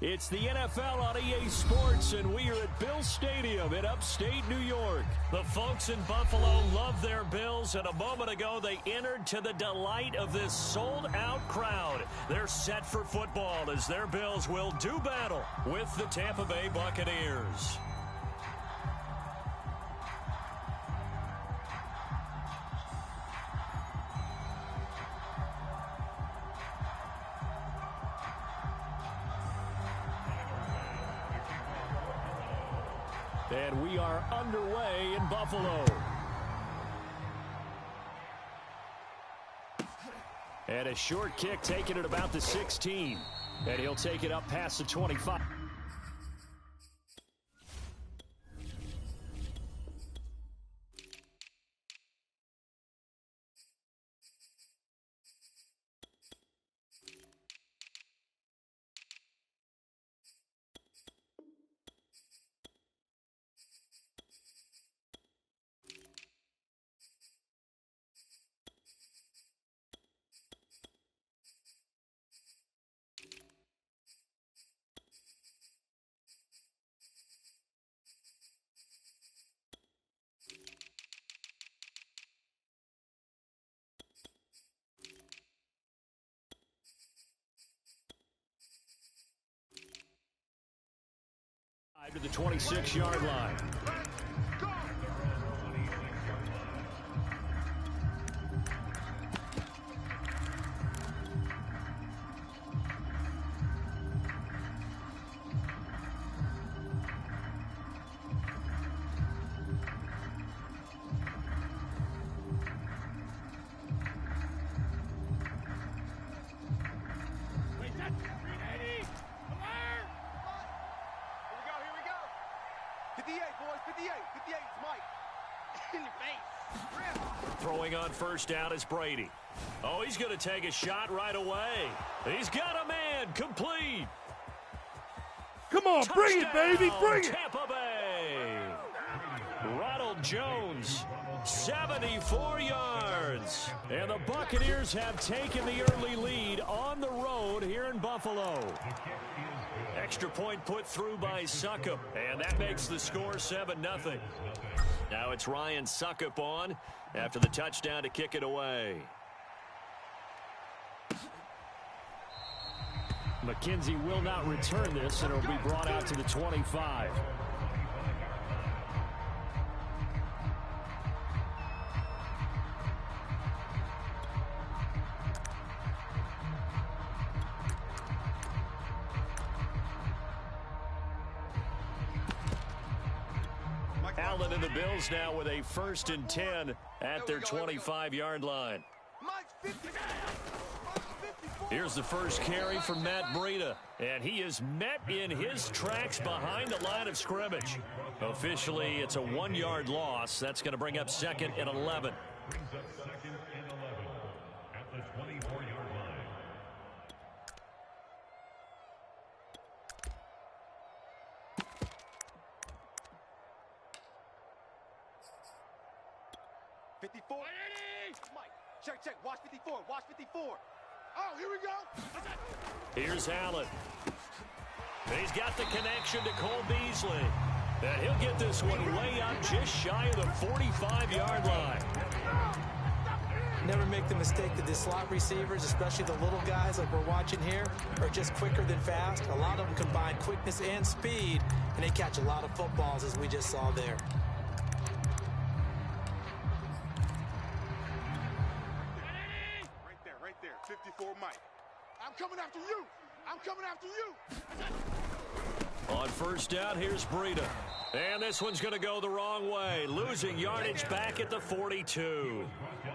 It's the NFL on EA Sports, and we are at Bill Stadium in upstate New York. The folks in Buffalo love their Bills, and a moment ago they entered to the delight of this sold-out crowd. They're set for football as their Bills will do battle with the Tampa Bay Buccaneers. And we are underway in Buffalo. And a short kick taken at about the 16. And he'll take it up past the 25. To the 26-yard line. Throwing on first down is Brady. Oh, he's going to take a shot right away. He's got a man complete. Come on, touchdown, bring it, baby, bring it. Tampa Bay. Ronald Jones, 74 yards. And the Buccaneers have taken the early lead on the road here in Buffalo. Extra point put through by Succop, and that makes the score 7-0. Now it's Ryan Succop on after the touchdown to kick it away. McKenzie will not return this, and it'll be brought out to the 25. Allen and the Bills now with a 1st and 10 at their 25-yard line. Here's the first carry from Matt Breida, and he is met in his tracks behind the line of scrimmage. Officially, it's a 1-yard loss. That's going to bring up 2nd and 11. At the 24-yard line. Check. Watch 54. Watch 54. Oh, here we go. Here's Allen. He's got the connection to Cole Beasley. And he'll get this one way up just shy of the 45-yard line. Never make the mistake that the slot receivers, especially the little guys like we're watching here, are just quicker than fast. A lot of them combine quickness and speed, and they catch a lot of footballs, as we just saw there. Right there. 54 Mike. I'm coming after you. On first down, here's Breida. And this one's going to go the wrong way. Losing yardage back at the 42.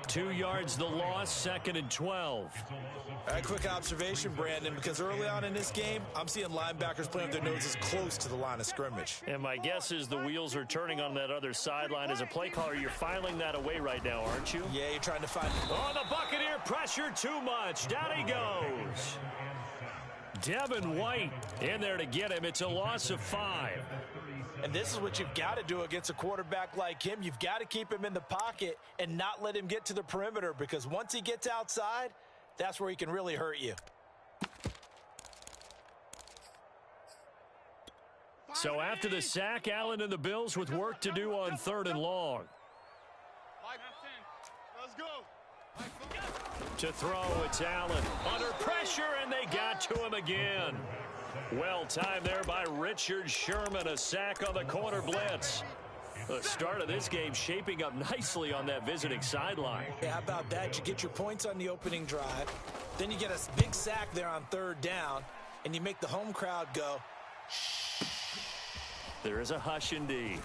2 yards the loss, 2nd and 12. A quick observation, Brandon, because early on in this game, I'm seeing linebackers playing with their noses close to the line of scrimmage. And my guess is the wheels are turning on that other sideline. As a play caller, you're filing that away right now, aren't you? Yeah, you're trying to find... Oh, the Buccaneer pressure too much. Down he goes. Devin White in there to get him. It's a loss of 5. And this is what you've got to do against a quarterback like him. You've got to keep him in the pocket and not let him get to the perimeter, because once he gets outside, that's where he can really hurt you. So after the sack, Allen and the Bills with work to do on 3rd and long. Let's go. To throw, it's Allen. Under pressure, and they got to him again. Well timed there by Richard Sherman. A sack on the corner blitz. The start of this game shaping up nicely on that visiting sideline. Yeah, how about that? You get your points on the opening drive. Then you get a big sack there on 3rd down. And you make the home crowd go, shh. There is a hush indeed.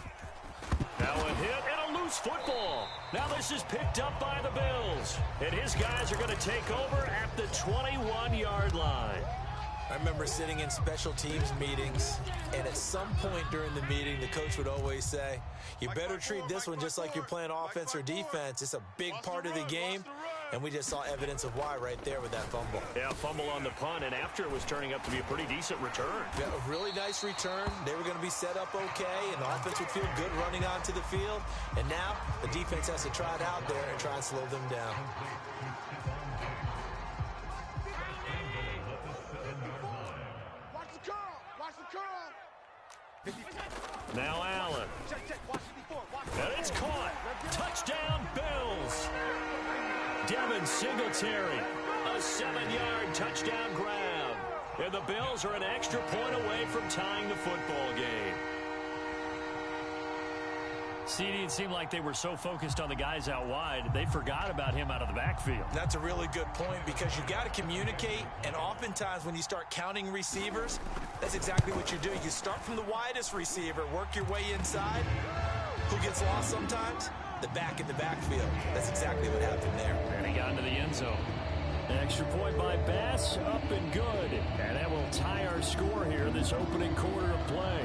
Now a hit and a loose football. Now this is picked up by the Bills. And his guys are going to take over at the 21-yard line. I remember sitting in special teams meetings, and at some point during the meeting, the coach would always say, you better treat this one just like you're playing offense or defense. It's a big part of the game, and we just saw evidence of why right there with that fumble. Yeah, fumble on the punt, and after it was turning up to be a pretty decent return. Yeah, a really nice return. They were going to be set up okay, and the offense would feel good running onto the field. And now the defense has to try it out there and try and slow them down. Now Allen. And it's caught. Touchdown, Bills. Devin Singletary. A 7-yard touchdown grab. And the Bills are an extra point away from tying the football game. CD, it seemed like they were so focused on the guys out wide, they forgot about him out of the backfield. That's a really good point because you got to communicate, and oftentimes when you start counting receivers, that's exactly what you do. You start from the widest receiver, work your way inside. Who gets lost sometimes? The back in the backfield. That's exactly what happened there. And he got into the end zone. Extra point by Bass, up and good. And that will tie our score here this opening quarter of play.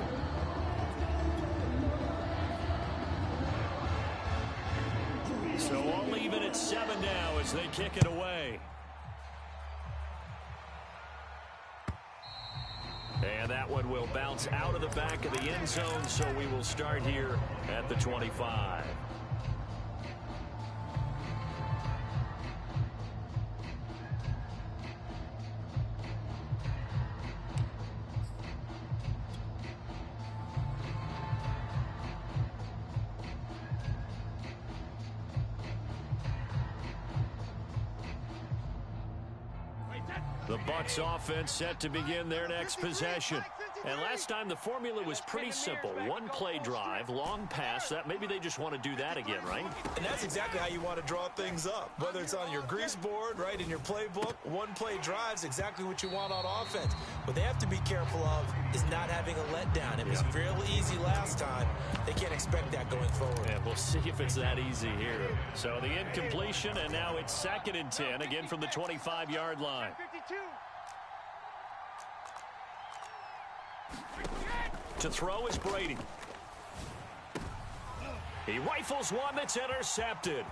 So all even at 7 now as they kick it away. And that one will bounce out of the back of the end zone, so we will start here at the 25. The Bucs offense set to begin their next possession. And last time the formula was pretty simple. One play drive, long pass. That maybe they just want to do that again, right? And that's exactly how you want to draw things up. Whether it's on your grease board, right, in your playbook, one play drive's exactly what you want on offense. What they have to be careful of is not having a letdown. It was real easy last time. They can't expect that going forward. Yeah, we'll see if it's that easy here. So the incompletion, and now it's 2nd and 10, again from the 25-yard line. To throw is Brady. He rifles one that's intercepted.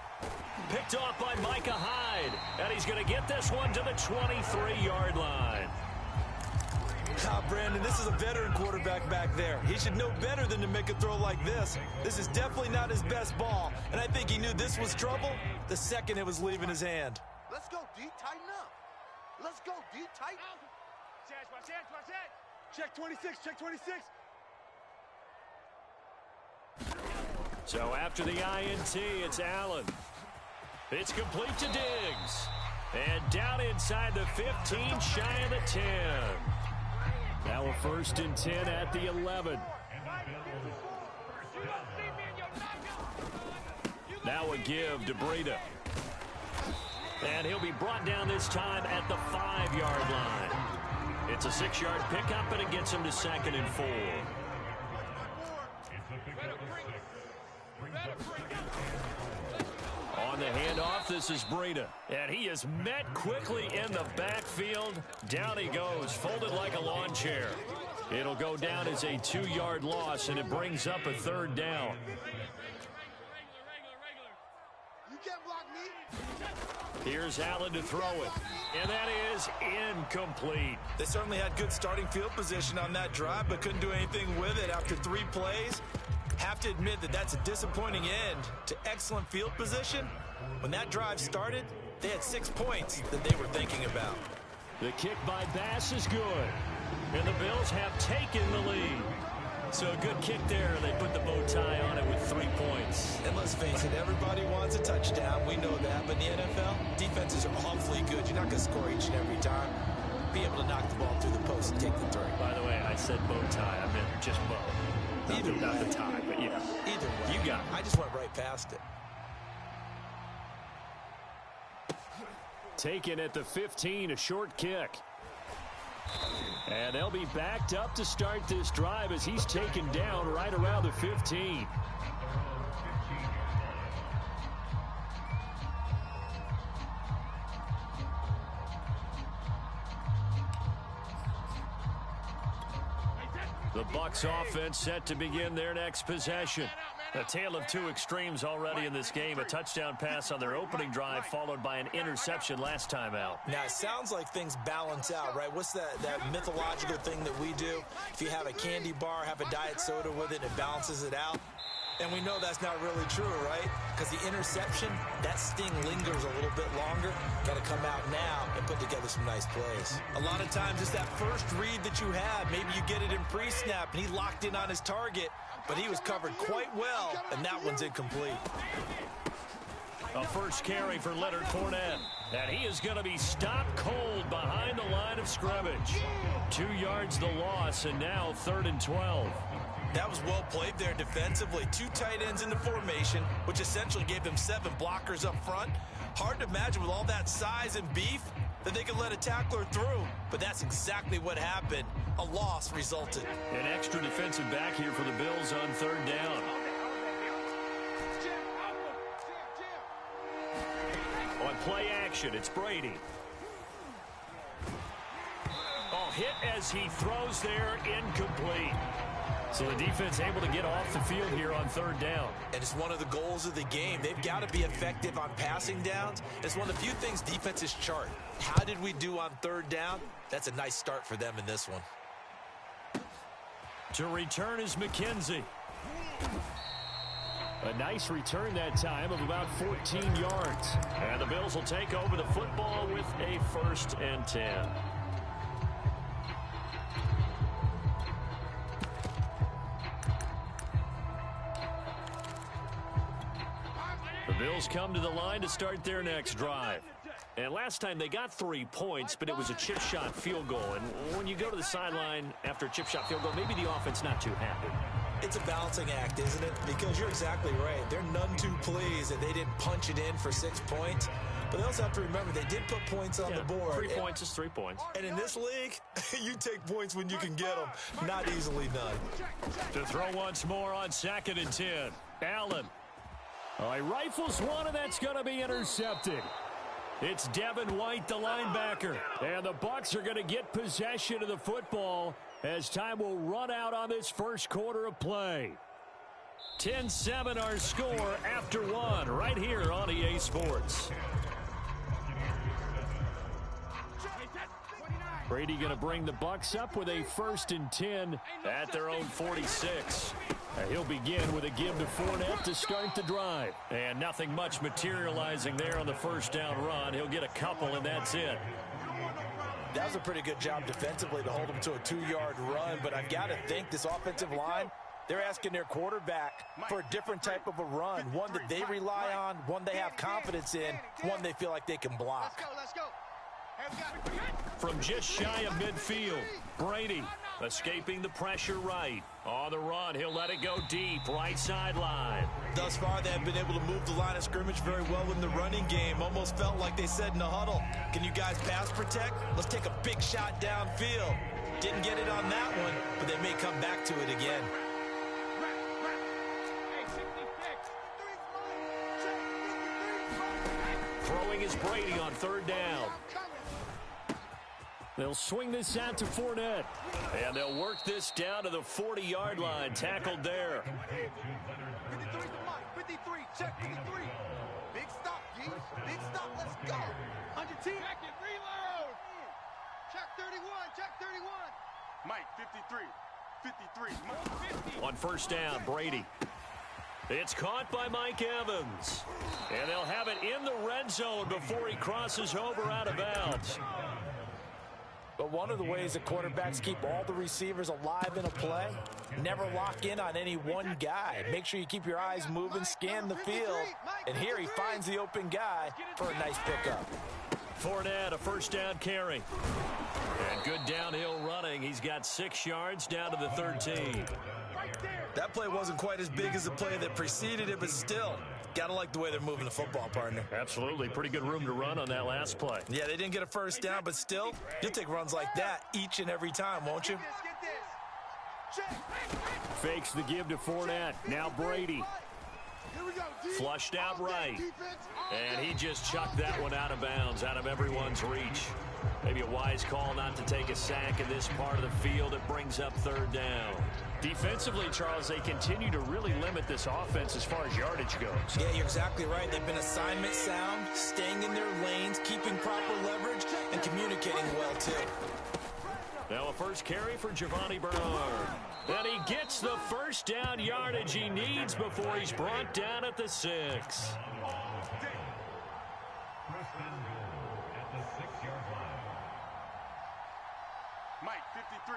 Picked off by Micah Hyde. And he's going to get this one to the 23-yard line. Brandon, this is a veteran quarterback back there. He should know better than to make a throw like this. This is definitely not his best ball. And I think he knew this was trouble the second it was leaving his hand. Let's go, D. Tighten up. Let's go, D. Tighten. Check 26, check 26. So after the INT, it's Allen. It's complete to Diggs. And down inside the 15, shy of the 10. Now a 1st and 10 at the 11. Now a give to Breida. And he'll be brought down this time at the 5-yard line. It's a 6-yard pickup, and it gets him to 2nd and 4. On the handoff, this is Breida. And he is met quickly in the backfield. Down he goes, folded like a lawn chair. It'll go down as a 2-yard loss, and it brings up a 3rd down. You can't block me. Here's Allen to throw it. And that is incomplete. They certainly had good starting field position on that drive, but couldn't do anything with it after 3 plays. Have to admit that that's a disappointing end to excellent field position. When that drive started, they had 6 points that they were thinking about. The kick by Bass is good. And the Bills have taken the lead. So a good kick there. They put the bow tie on it with 3 points. And let's face it, everybody wants a touchdown. We know that. But in the NFL, defenses are awfully good. You're not going to score each and every time. Be able to knock the ball through the post and take the three. By the way, I said bow tie. I meant just bow. Either way. Not the tie, but yeah. Either way. You got it. I just went right past it. Taken at the 15, a short kick. And they'll be backed up to start this drive as he's taken down right around the 15. The Bucs offense set to begin their next possession. A tale of two extremes already in this game. A touchdown pass on their opening drive followed by an interception last time out. Now, it sounds like things balance out, right? What's that mythological thing that we do? If you have a candy bar, have a diet soda with it, it balances it out. And we know that's not really true, right? Because the interception, that sting lingers a little bit longer. Got to come out now and put together some nice plays. A lot of times it's that first read that you have. Maybe you get it in pre-snap, and he locked in on his target, but he was covered quite well, and that one's incomplete. A first carry for Leonard Fournette. And he is going to be stopped cold behind the line of scrimmage. 2 yards the loss, and now 3rd and 12. That was well played there defensively. 2 tight ends in the formation, which essentially gave them 7 blockers up front. Hard to imagine with all that size and beef that they could let a tackler through. But that's exactly what happened. A loss resulted. An extra defensive back here for the Bills on 3rd down. On play action, it's Brady. Oh, hit as he throws there, incomplete. So the defense able to get off the field here on 3rd down. And it's one of the goals of the game. They've got to be effective on passing downs. It's one of the few things defenses chart. How did we do on 3rd down? That's a nice start for them in this one. To return is McKenzie. A nice return that time of about 14 yards. And the Bills will take over the football with a 1st and 10. The Bills come to the line to start their next drive. And last time they got 3 points, but it was a chip shot field goal. And when you go to the sideline after a chip shot field goal, maybe the offense not too happy. It's a balancing act, isn't it? Because you're exactly right. They're none too pleased that they didn't punch it in for 6 points. But they also have to remember they did put points on the board. 3 points is 3 points. And in this league, you take points when you can get them. Not easily done. To throw once more on 2nd and 10. Allen. He rifles one, and that's going to be intercepted. It's Devin White, the linebacker. And the Bucs are going to get possession of the football as time will run out on this first quarter of play. 10-7 our score after 1 right here on EA Sports. Brady going to bring the Bucs up with a 1st and 10 at their own 46. He'll begin with a give to Fournette to start the drive. And nothing much materializing there on the 1st down run. He'll get a couple, and that's it. That was a pretty good job defensively to hold them to a 2-yard run. But I've got to think this offensive line, they're asking their quarterback for a different type of a run. One that they rely on, one they have confidence in, one they feel like they can block. Let's go. From just shy of midfield, Brady escaping the pressure right. On the run, he'll let it go deep, right sideline. Thus far, they have been able to move the line of scrimmage very well in the running game. Almost felt like they said in the huddle, can you guys pass protect? Let's take a big shot downfield. Didn't get it on that one, but they may come back to it again. Throwing is Brady on 3rd down. They'll swing this out to Fournette. And they'll work this down to the 40-yard line. Tackled there. 53, check 53. Big stop, G. Big stop, let's go. 100 team. Check it, reload. Check 31, check 31. Mike, 53. 53, Mike. 50. On 1st down, Brady. It's caught by Mike Evans. And they'll have it in the red zone before he crosses over out of bounds. But one of the ways that quarterbacks keep all the receivers alive in a play, never lock in on any one guy. Make sure you keep your eyes moving, scan the field, and here he finds the open guy for a nice pickup. Fournette, a first down carry. And good downhill running. He's got 6 yards down to the 13. That play wasn't quite as big as the play that preceded it, but still, gotta like the way they're moving the football, partner. Absolutely. Pretty good room to run on that last play. Yeah, they didn't get a first down, but still, you'll take runs like that each and every time, won't you? Fakes the give to Fournette. Now Brady. Flushed out right. And he just chucked that one out of bounds, out of everyone's reach. Maybe a wise call not to take a sack in this part of the field. It brings up 3rd down. Defensively, Charles, they continue to really limit this offense as far as yardage goes. Yeah, you're exactly right. They've been assignment sound, staying in their lanes, keeping proper leverage, and communicating well, too. Now a first carry for Giovanni Bernard. And he gets the first down yardage he needs before he's brought down at the 6. Mike, 53.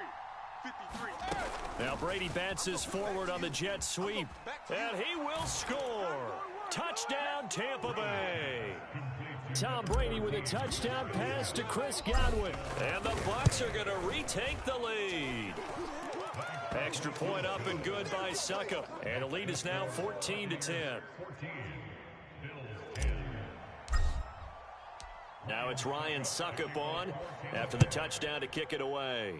Now Brady bounces forward on the jet sweep. And he will score. Touchdown, Tampa Bay. Tom Brady with a touchdown pass to Chris Godwin. And the Bucs are going to retake the lead. Extra point up and good by Succop. And the lead is now 14-10. Now it's Ryan Succop on after the touchdown to kick it away.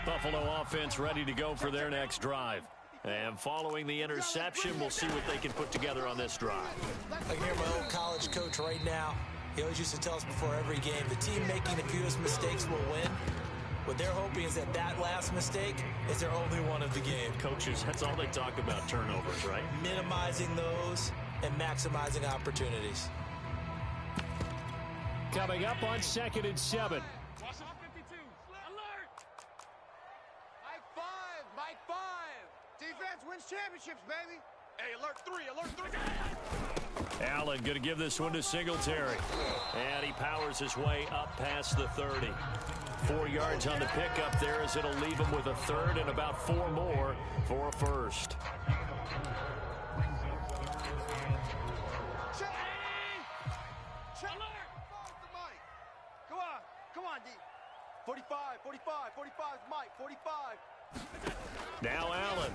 Buffalo offense ready to go for their next drive. And following the interception, we'll see what they can put together on this drive. I can hear my old college coach right now. He always used to tell us before every game, the team making the fewest mistakes will win. What they're hoping is that that last mistake is their only one of the game. Coaches, that's all they talk about, turnovers, right? Minimizing those and maximizing opportunities. Coming up on 2nd and 7. Mike 5. Defense wins championships, baby. Hey, alert 3. Allen going to give this one to Singletary. And he powers his way up past the 30. 4 yards on the pickup there as it'll leave him with a 3rd and about 4 more for a 1st. Come on, D. 45, Mike, 45. Now Allen.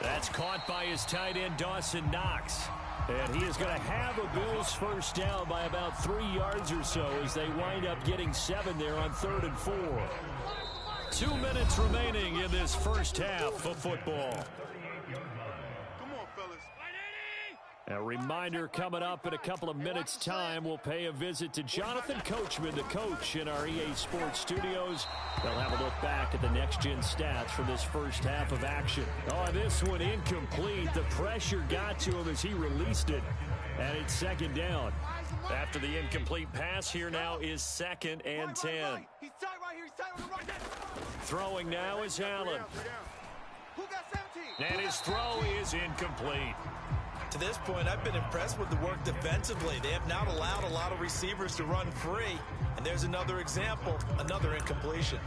That's caught by his tight end, Dawson Knox. And he is going to have a Bills first down by about 3 yards or so as they wind up getting 7 there on 3rd and 4. 2 minutes remaining in this first half of football. Come on, fellas. A reminder coming up in a couple of minutes' time. We'll pay a visit to Jonathan Coachman, the coach in our EA Sports studios. They'll have a look back at the next-gen stats from this first half of action. Oh, this one incomplete. The pressure got to him as he released it. And it's 2nd down. After the incomplete pass, here now is 2nd and 10. He's tight right here. He's tight on the right. Throwing now is Allen. Who got 17? And his throw is incomplete. To this point, I've been impressed with the work defensively. They have not allowed a lot of receivers to run free. And there's another example, another incompletion.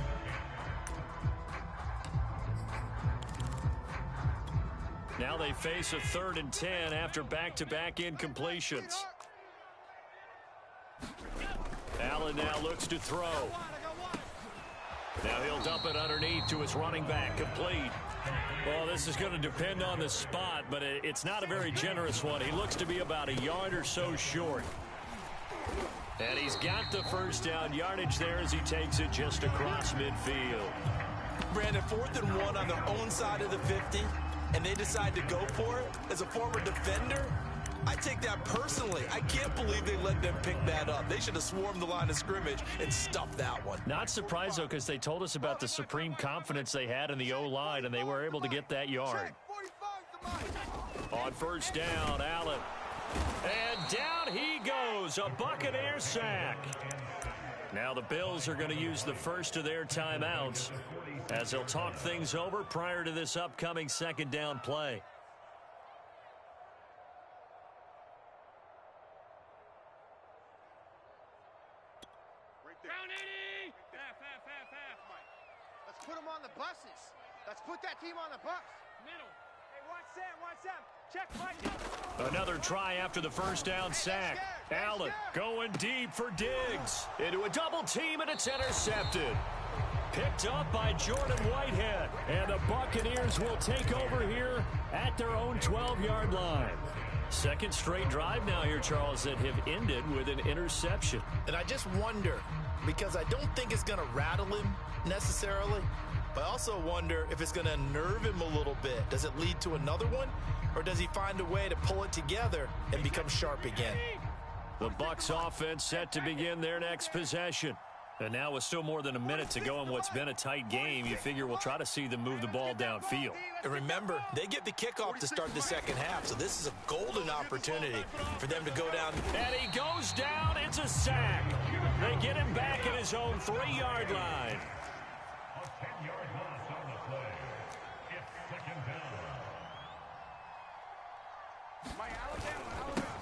Now they face a 3rd and 10 after back-to-back incompletions. Allen now looks to throw. Now he'll dump it underneath to his running back, complete. Well, this is going to depend on the spot, but it's not a very generous one. He looks to be about a yard or so short. And he's got the first down yardage there as he takes it just across midfield. Brandon, 4th and 1 on their own side of the 50, and they decide to go for it. As a former defender, I take that personally. I can't believe they let them pick that up. They should have swarmed the line of scrimmage and stuffed that one. Not surprised, though, because they told us about the supreme confidence they had in the O-line, and they were able to get that yard. On first down, Allen. And down he goes, a Buccaneer sack. Now the Bills are going to use the first of their timeouts as they'll talk things over prior to this upcoming second down play. Let's put them on the buses. Let's put that team on the bus. Middle. Hey, watch them. Check, Mike. Another try after the first down sack. Allen going deep for Diggs. Into a double team, and it's intercepted. Picked up by Jordan Whitehead. And the Buccaneers will take over here at their own 12-yard line. Second straight drive now here, Charles, that have ended with an interception. And I just wonder, because I don't think it's going to rattle him necessarily, but I also wonder if it's going to unnerve him a little bit. Does it lead to another one, or does he find a way to pull it together and become sharp again? The Bucs offense set to begin their next possession. And now with still more than a minute to go in what's been a tight game, you figure we'll try to see them move the ball downfield. And remember, they get the kickoff to start the second half, so this is a golden opportunity for them to go down. And he goes down. It's a sack. They get him back at his own 3-yard line. A 10-yard loss on the play. It's second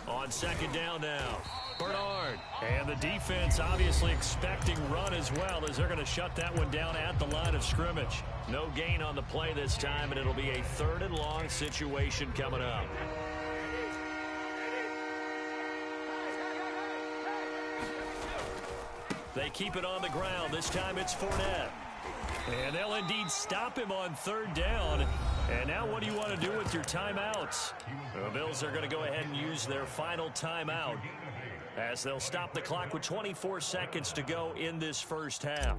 down. On second down now, Bernard. And the defense obviously expecting run as well, as they're going to shut that one down at the line of scrimmage. No gain on the play this time, and it'll be a 3rd and long situation coming up. They keep it on the ground. This time it's Fournette. And they'll indeed stop him on 3rd down. And now what do you want to do with your timeouts? The Bills are going to go ahead and use their final timeout as they'll stop the clock with 24 seconds to go in this first half.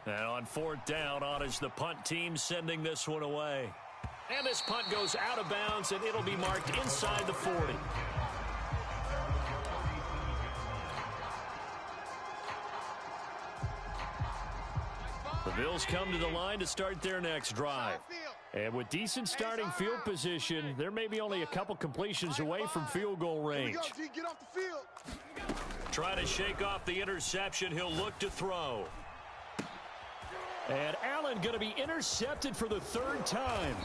And on 4th down, on is the punt team sending this one away. And this punt goes out of bounds, and it'll be marked inside the 40. The Bills come to the line to start their next drive. And with decent starting field position, there may be only a couple completions away from field goal range. Get off the field. Try to shake off the interception. He'll look to throw. And Allen going to be intercepted for the 3rd time.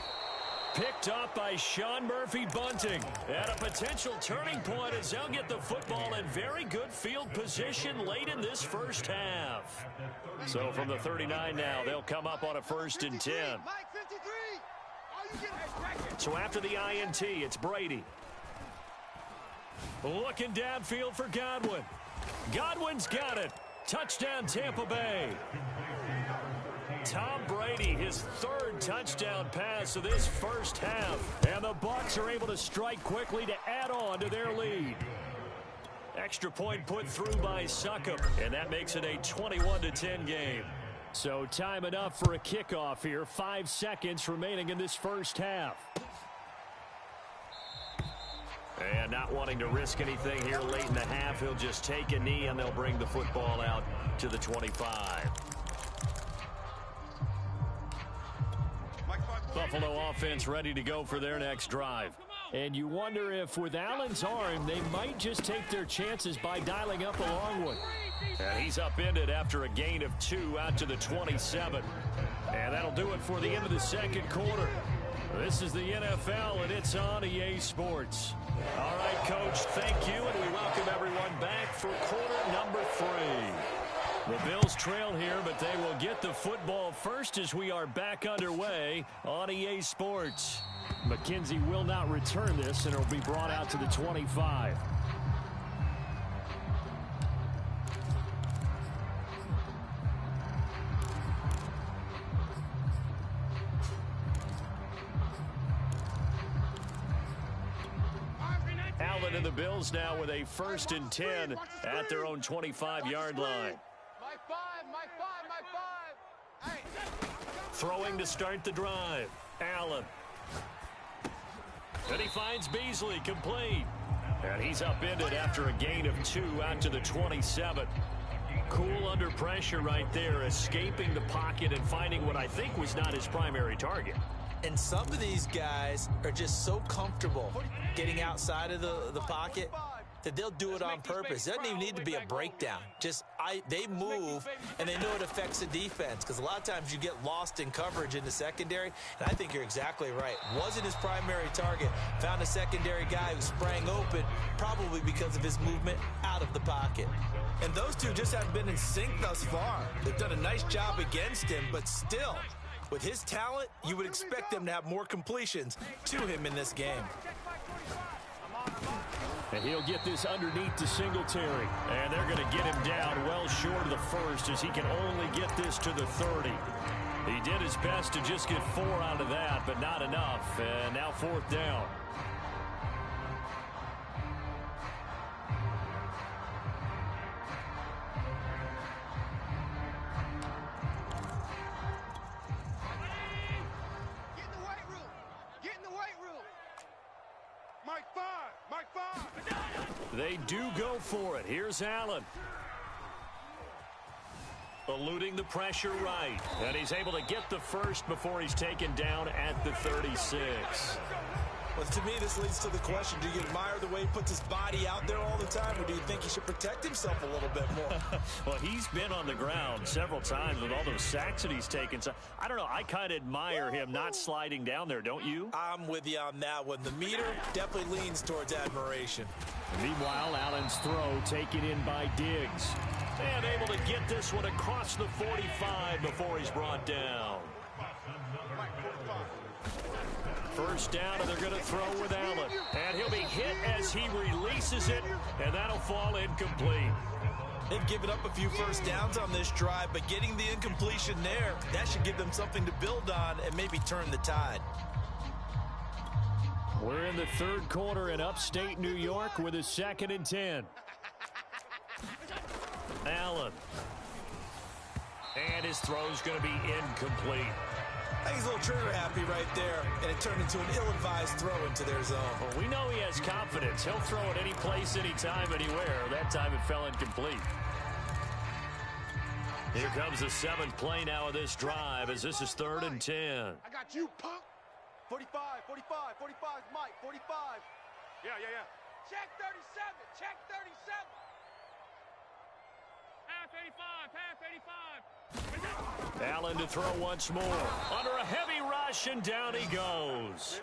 Picked up by Sean Murphy-Bunting. At a potential turning point as they'll get the football in very good field position late in this first half. So from the 39 now, they'll come up on a 1st and 10. So after the INT, it's Brady. Looking downfield for Godwin. Godwin's got it. Touchdown, Tampa Bay. Tom Brady, his 3rd touchdown pass of this first half. And the Bucs are able to strike quickly to add on to their lead. Extra point put through by Succop, and that makes it a 21-10 game. So time enough for a kickoff here. 5 seconds remaining in this first half. And not wanting to risk anything here late in the half, he'll just take a knee, and they'll bring the football out to the 25. Buffalo offense ready to go for their next drive. And you wonder if with Allen's arm, they might just take their chances by dialing up a long one. And he's upended after a gain of 2 out to the 27. And that'll do it for the end of the second quarter. This is the NFL, and it's on EA Sports. All right, Coach, thank you, and we welcome everyone back for quarter number 3. The Bills trail here, but they will get the football first as we are back underway on EA Sports. McKenzie will not return this, and it will be brought out to the 25. Allen and the Bills now with a 1st and 10 at their own 25-yard line. Throwing to start the drive. Allen. And he finds Beasley, complete. And he's upended after a gain of 2 out to the 27. Cool under pressure right there, escaping the pocket and finding what I think was not his primary target. And some of these guys are just so comfortable getting outside of the pocket that they'll do it on purpose. It doesn't even need to be a breakdown. They move, and they know it affects the defense, because a lot of times you get lost in coverage in the secondary, and I think you're exactly right. Wasn't his primary target. Found a secondary guy who sprang open, probably because of his movement out of the pocket. And those two just haven't been in sync thus far. They've done a nice job against him, but still, with his talent, you would expect them to have more completions to him in this game. And he'll get this underneath to Singletary. And they're going to get him down well short of the first, as he can only get this to the 30. He did his best to just get 4 out of that, but not enough. And now 4th down. They do go for it. Here's Allen. Eluding the pressure right. And he's able to get the first before he's taken down at the 36. Well, to me, this leads to the question, do you admire the way he puts his body out there all the time, or do you think he should protect himself a little bit more? Well, he's been on the ground several times with all those sacks that he's taken. So, I don't know. I kind of admire him not sliding down there, don't you? I'm with you on that one. The meter definitely leans towards admiration. Meanwhile, Allen's throw taken in by Diggs. And able to get this one across the 45 before he's brought down. First down, and they're going to throw with Allen. And he'll be hit as he releases it, and that'll fall incomplete. They've given up a few first downs on this drive, but getting the incompletion there, that should give them something to build on and maybe turn the tide. We're in the 3rd quarter in upstate New York with a 2nd and 10. Allen. And his throw's going to be incomplete. I think he's a little trigger happy right there, and it turned into an ill-advised throw into their zone. Well, we know he has confidence. He'll throw it any place, anytime, anywhere. That time it fell incomplete. Here comes the 7th play now of this drive, as this is 3rd and 10. I got you, punk. 45, 45, 45, Mike, 45. Yeah. Check 37, check 37. Half 85. Allen to throw once more. Under a heavy rush, and down he goes.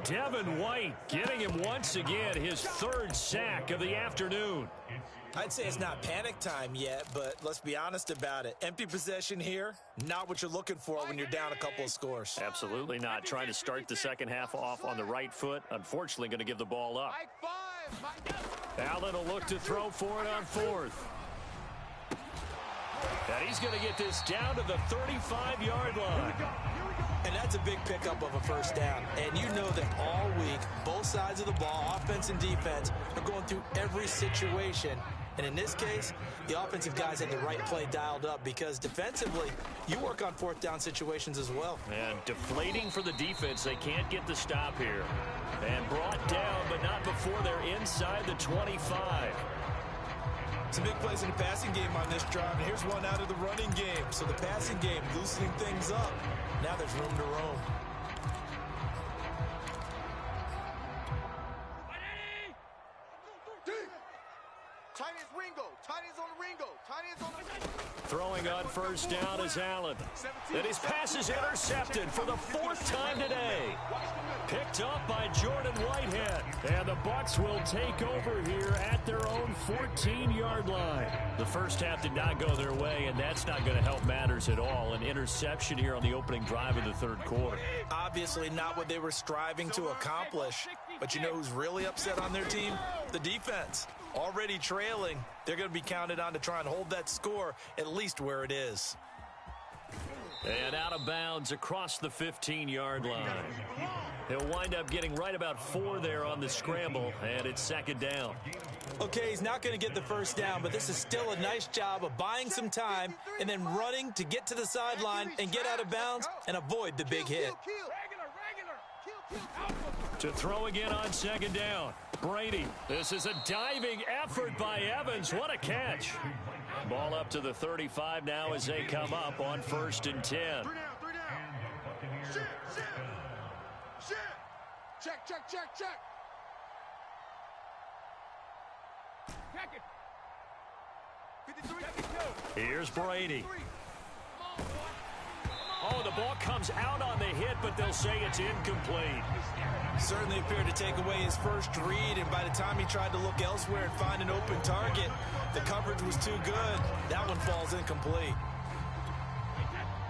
Devin White getting him once again his 3rd sack of the afternoon. I'd say it's not panic time yet, but let's be honest about it. Empty possession here, not what you're looking for when you're down a couple of scores. Absolutely not. Trying to start the second half off on the right foot. Unfortunately, going to give the ball up. Allen will look to throw for it on 4th. And he's going to get this down to the 35-yard line. And that's a big pickup of a first down. And you know that all week, both sides of the ball, offense and defense, are going through every situation. And in this case, the offensive guys had the right play dialed up, because defensively, you work on 4th down situations as well. And deflating for the defense. They can't get the stop here. And brought down, but not before they're inside the 25. Some big plays in the passing game on this drive, and here's one out of the running game. So the passing game loosening things up. Now there's room to roam. Tight ends Ringo. Tight ends on the Ringo. Tight ends on the... Throwing on first down is Allen. And his pass is intercepted for the 4th time today. Picked up by Jordan Whitehead. And the Bucs will take over here at their own 14-yard line. The first half did not go their way, and that's not going to help matters at all. An interception here on the opening drive of the 3rd quarter. Obviously not what they were striving to accomplish. But you know who's really upset on their team? The defense. Already trailing. They're going to be counted on to try and hold that score at least where it is. And out of bounds across the 15-yard line. He'll wind up getting right about 4 there on the scramble, and it's 2nd down. Okay, he's not going to get the first down, but this is still a nice job of buying some time and then running to get to the sideline and get out of bounds and avoid the big hit. To throw again on 2nd down. Brady. This is a diving effort by Evans. What a catch. Ball up to the 35 now as they come up on 1st and 10. Shit! Check, check, check, check. Check it. 53. Here's Brady. Oh, the ball comes out on the hit, but they'll say it's incomplete. Certainly appeared to take away his first read, and by the time he tried to look elsewhere and find an open target, the coverage was too good. That one falls incomplete.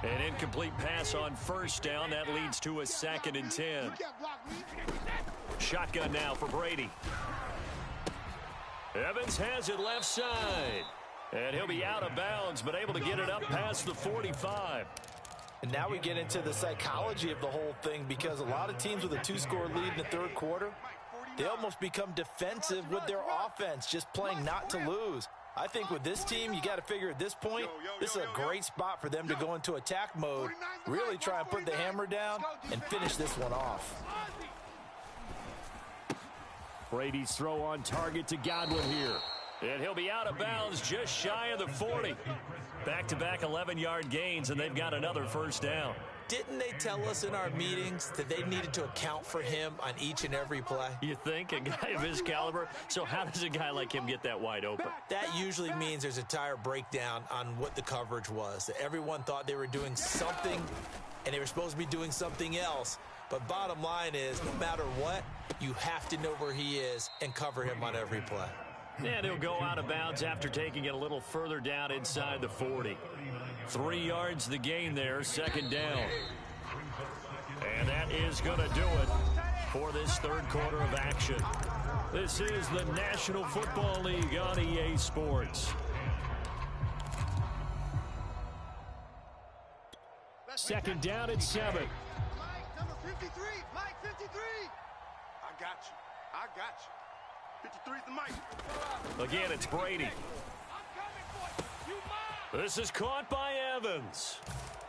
An incomplete pass on first down. That leads to a 2nd and 10. Shotgun now for Brady. Evans has it left side. And he'll be out of bounds, but able to get it up past the 45. And now we get into the psychology of the whole thing, because a lot of teams with a 2-score lead in the third quarter, they almost become defensive with their offense, just playing not to lose. I think with this team, you got to figure at this point, this is a great spot for them to go into attack mode, really try and put the hammer down and finish this one off. Brady's throw on target to Godwin here. And he'll be out of bounds just shy of the 40. Back-to-back 11-yard gains, and they've got another first down. Didn't they tell us in our meetings that they needed to account for him on each and every play? You think? A guy of his caliber? So how does a guy like him get that wide open? That usually means there's a tire breakdown on what the coverage was. That everyone thought they were doing something, and they were supposed to be doing something else. But bottom line is, no matter what, you have to know where he is and cover him on every play. And he'll go out of bounds after taking it a little further down inside the 40. 3 yards the gain there, 2nd down. And that is going to do it for this third quarter of action. This is the National Football League on EA Sports. 2nd down and 7. Mike, number 53. Mike, 53. I got you. I got you. 53's the Mike. Again, it's Brady. This is caught by Evans.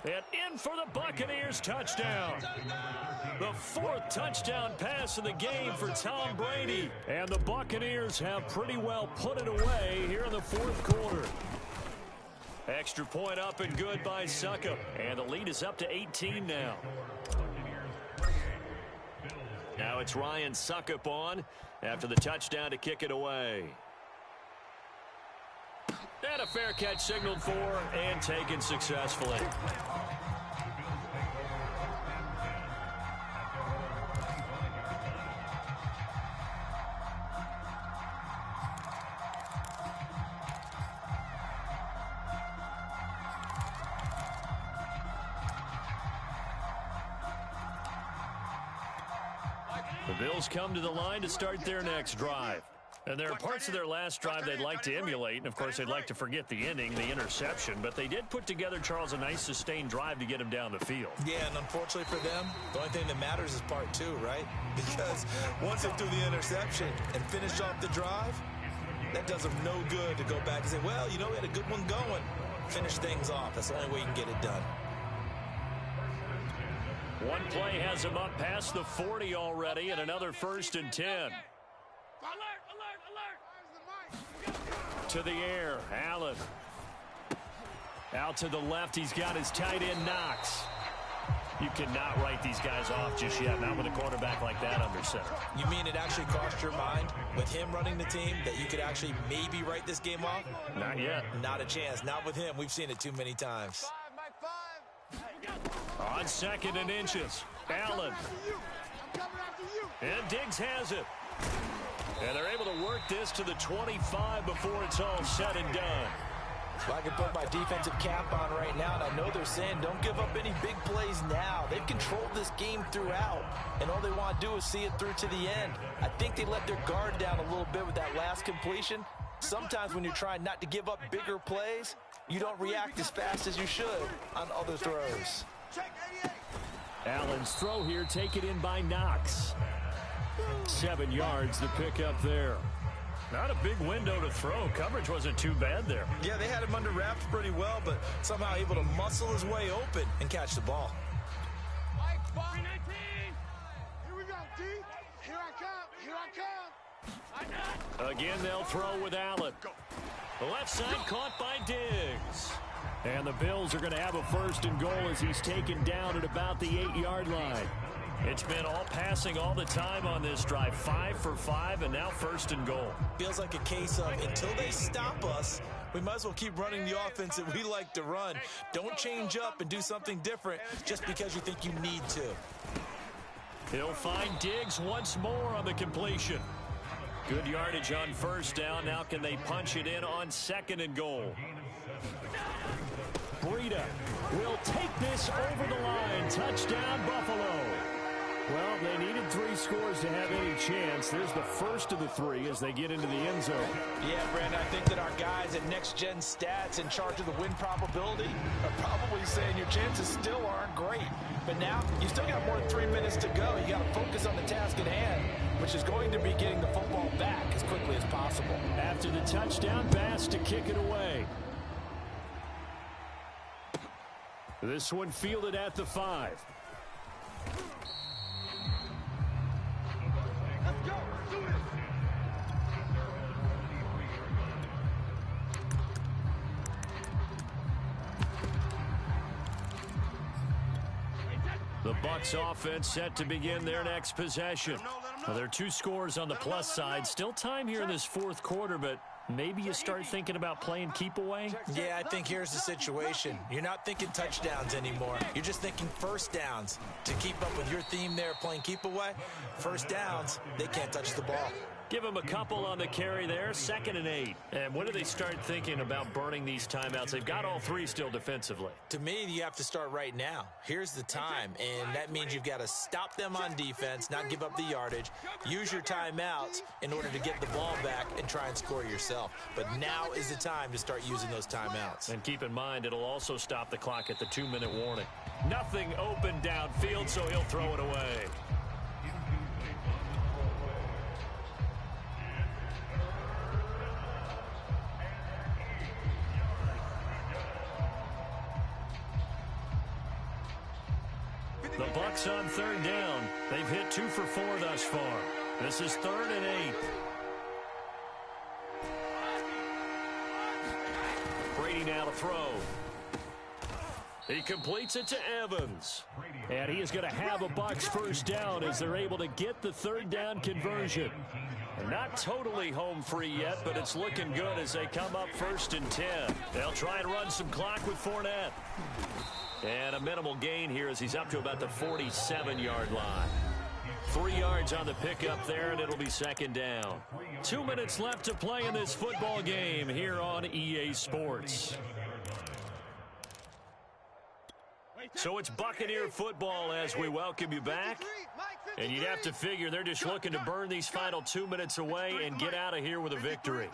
And in for the Buccaneers touchdown. The 4th touchdown pass of the game for Tom Brady. And the Buccaneers have pretty well put it away here in the 4th quarter. Extra point up and good by Suckup. And the lead is up to 18 now. Now it's Ryan Suckup on after the touchdown to kick it away. And a fair catch signaled for and taken successfully. The Bills come to the line to start their next drive. And there are parts of their last drive they'd like to emulate, and of course they'd like to forget the ending, the interception, but they did put together, Charles, a nice sustained drive to get him down the field. Yeah, and unfortunately for them, the only thing that matters is part 2, right? Because once they threw the interception and finished off the drive, that does them no good to go back and say, well, you know, we had a good one going. Finish things off. That's the only way you can get it done. One play has him up past the 40 already, and another 1st and 10. Alert, alert, alert. To the air, Allen. Out to the left, he's got his tight end, Knox. You cannot write these guys off just yet, not with a quarterback like that under center. You mean it actually crossed your mind with him running the team that you could actually maybe write this game off? Not yet. Not a chance. Not with him. We've seen it too many times. On 2nd and inches, Allen. And Diggs has it. And they're able to work this to the 25 before it's all said and done. Well, I can put my defensive cap on right now, and I know they're saying don't give up any big plays now. They've controlled this game throughout, and all they want to do is see it through to the end. I think they let their guard down a little bit with that last completion. Sometimes when you're trying not to give up bigger plays, you don't react as fast as you should on other throws. Allen's throw here taken in by Knox. 7 yards to pick up there. Not a big window to throw. Coverage wasn't too bad there. Yeah, they had him under wraps pretty well, but somehow able to muscle his way open and catch the ball. Mike, 319. Here we go, D. Here I come. Here I come. Again, they'll throw with Allen. The left side caught by Diggs. And the Bills are going to have a 1st and goal as he's taken down at about the 8-yard line. It's been all passing all the time on this drive. 5 for 5, and now 1st and goal. Feels like a case of until they stop us, we might as well keep running the offense that we like to run. Don't change up and do something different just because you think you need to. He'll find Diggs once more on the completion. Good yardage on 1st down. Now can they punch it in on 2nd and goal? Breida will take this over the line. Touchdown, Buffalo. Well, they needed 3 scores to have any chance. There's the first of the 3 as they get into the end zone. Yeah, Brandon, I think that our guys at Next Gen Stats in charge of the win probability are probably saying your chances still aren't great. But now you still got more than 3 minutes to go. You got to focus on the task at hand, which is going to be getting the football back as quickly as possible. After the touchdown, Bass to kick it away. This one fielded at the 5. Let's go. Do this. The Bucs offense set to begin their next possession. Well, there are 2 scores on the plus side. Still time here in this 4th quarter, but maybe you start thinking about playing keep away? Yeah, I think here's the situation. You're not thinking touchdowns anymore. You're just thinking 1st downs. To keep up with your theme there, playing keep away, 1st downs, they can't touch the ball. Give them a couple on the carry there, 2nd and 8. And when do they start thinking about burning these timeouts? They've got all 3 still defensively. To me, you have to start right now. Here's the time, and that means you've got to stop them on defense, not give up the yardage, use your timeouts in order to get the ball back and try and score yourself. But now is the time to start using those timeouts. And keep in mind, it'll also stop the clock at the 2-minute warning. Nothing open downfield, so he'll throw it away. The Bucs on 3rd down. They've hit 2 for 4 thus far. This is 3rd and 8. Brady now to throw. He completes it to Evans. And he is going to have a Bucs 1st down as they're able to get the 3rd down conversion. They're not totally home free yet, but it's looking good as they come up 1st and 10. They'll try and run some clock with Fournette. And a minimal gain here as he's up to about the 47-yard line. 3 yards on the pickup there, and it'll be 2nd down. 2 minutes left to play in this football game here on EA Sports. So it's Buccaneer football as we welcome you back. And you'd have to figure they're just looking to burn these final 2 minutes away and get out of here with a victory.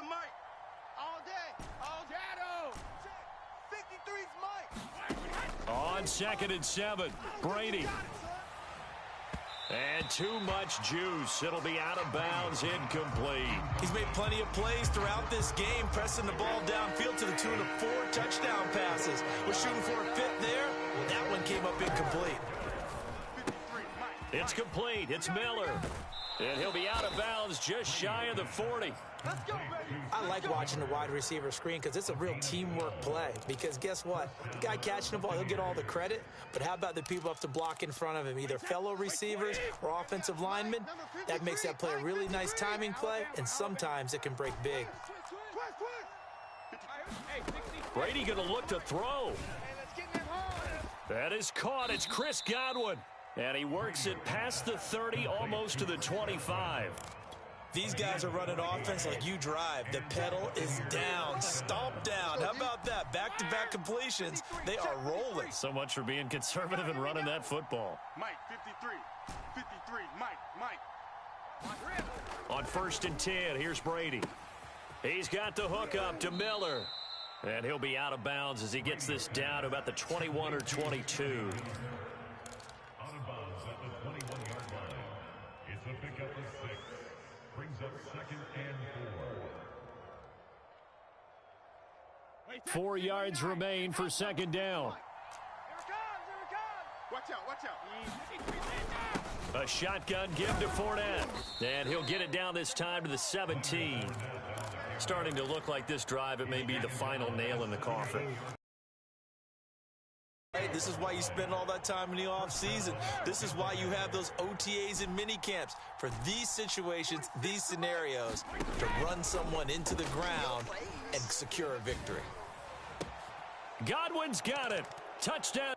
On 2nd and 7, Brady. And too much juice. It'll be out of bounds, incomplete. He's made plenty of plays throughout this game, pressing the ball downfield to the tune of 4 touchdown passes. We're shooting for a 5th there. That one came up incomplete. It's complete. It's Miller. And he'll be out of bounds just shy of the 40. Let's go, baby. I like watching the wide receiver screen because it's a real teamwork play. Because guess what? The guy catching the ball, he'll get all the credit. But how about the people up to block in front of him, either fellow receivers or offensive linemen? That makes that play a really nice timing play, and sometimes it can break big. Brady going to look to throw. That is caught. It's Chris Godwin. And he works it past the 30, almost to the 25. These guys are running offense like you drive. The pedal is down, stomp down. How about that? Back-to-back completions. They are rolling. So much for being conservative and running that football. Mike, 53. 53, Mike. On 1st and 10, here's Brady. He's got the hook up to Miller. And he'll be out of bounds as he gets this down to about the 21 or 22. Out of bounds at the 21-yard line. It's a pickup of 6. Brings up 2nd and 4. 4 yards remain for 2nd down. Watch out, watch out. A shotgun give to Fournette. And he'll get it down this time to the 17. Starting to look like this drive, it may be the final nail in the coffin. Right? This is why you spend all that time in the offseason. This is why you have those OTAs and mini camps for these situations, these scenarios, to run someone into the ground and secure a victory. Godwin's got it. Touchdown.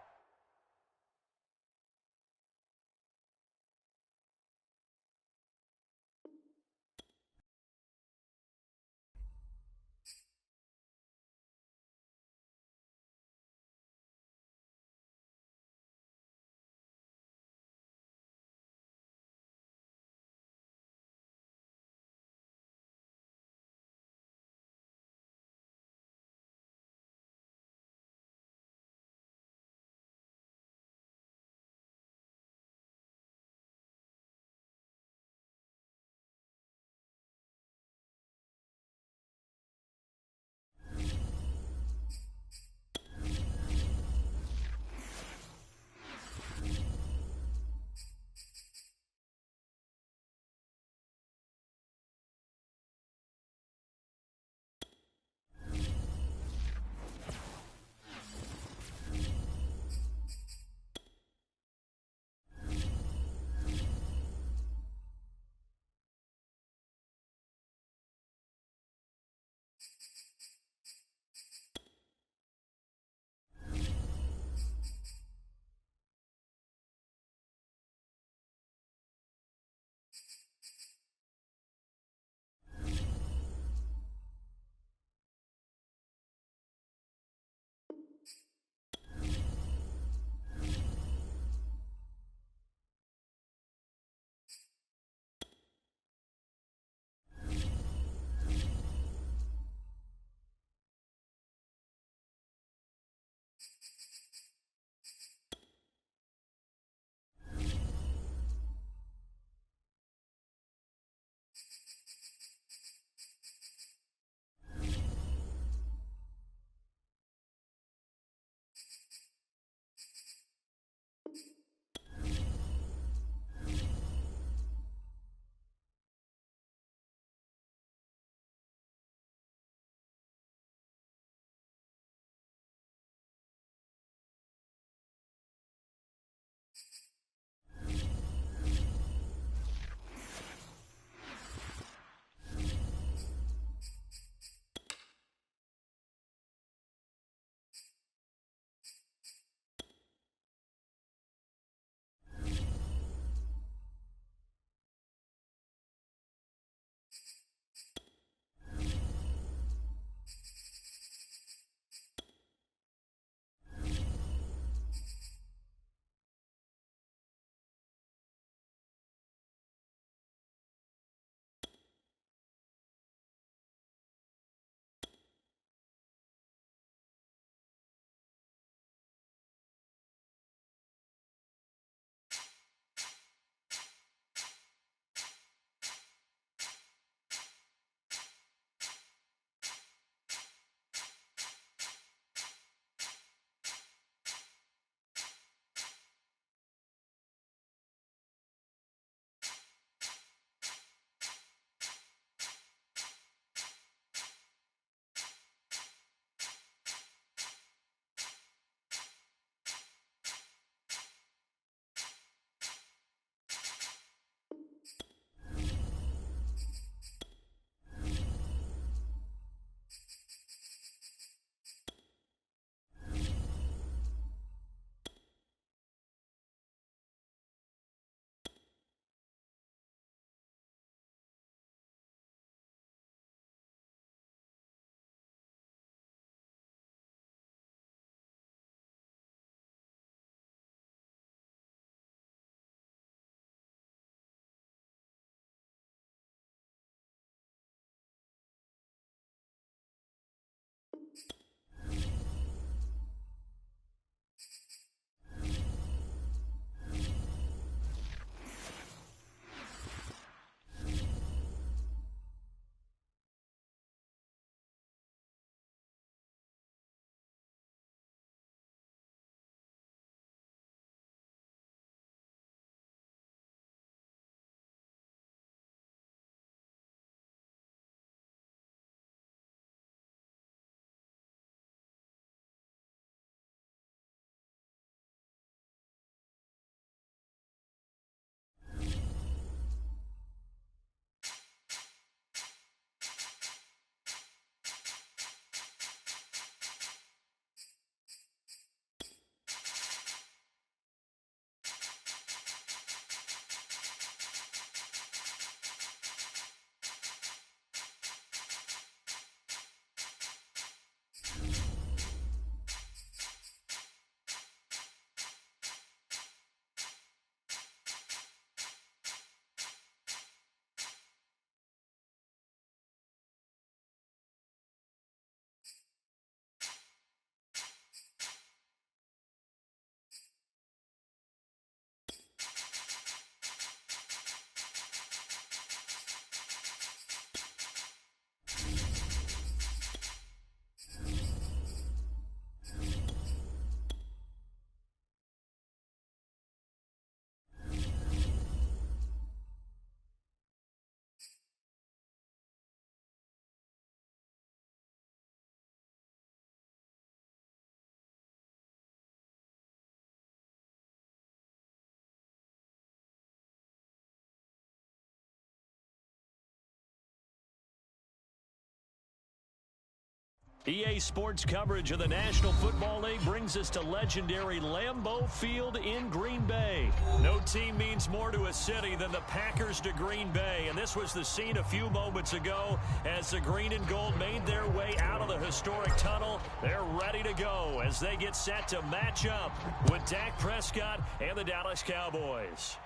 EA Sports coverage of the National Football League brings us to legendary Lambeau Field in Green Bay. No team means more to a city than the Packers to Green Bay, and this was the scene a few moments ago as the green and gold made their way out of the historic tunnel. They're ready to go as they get set to match up with Dak Prescott and the Dallas Cowboys.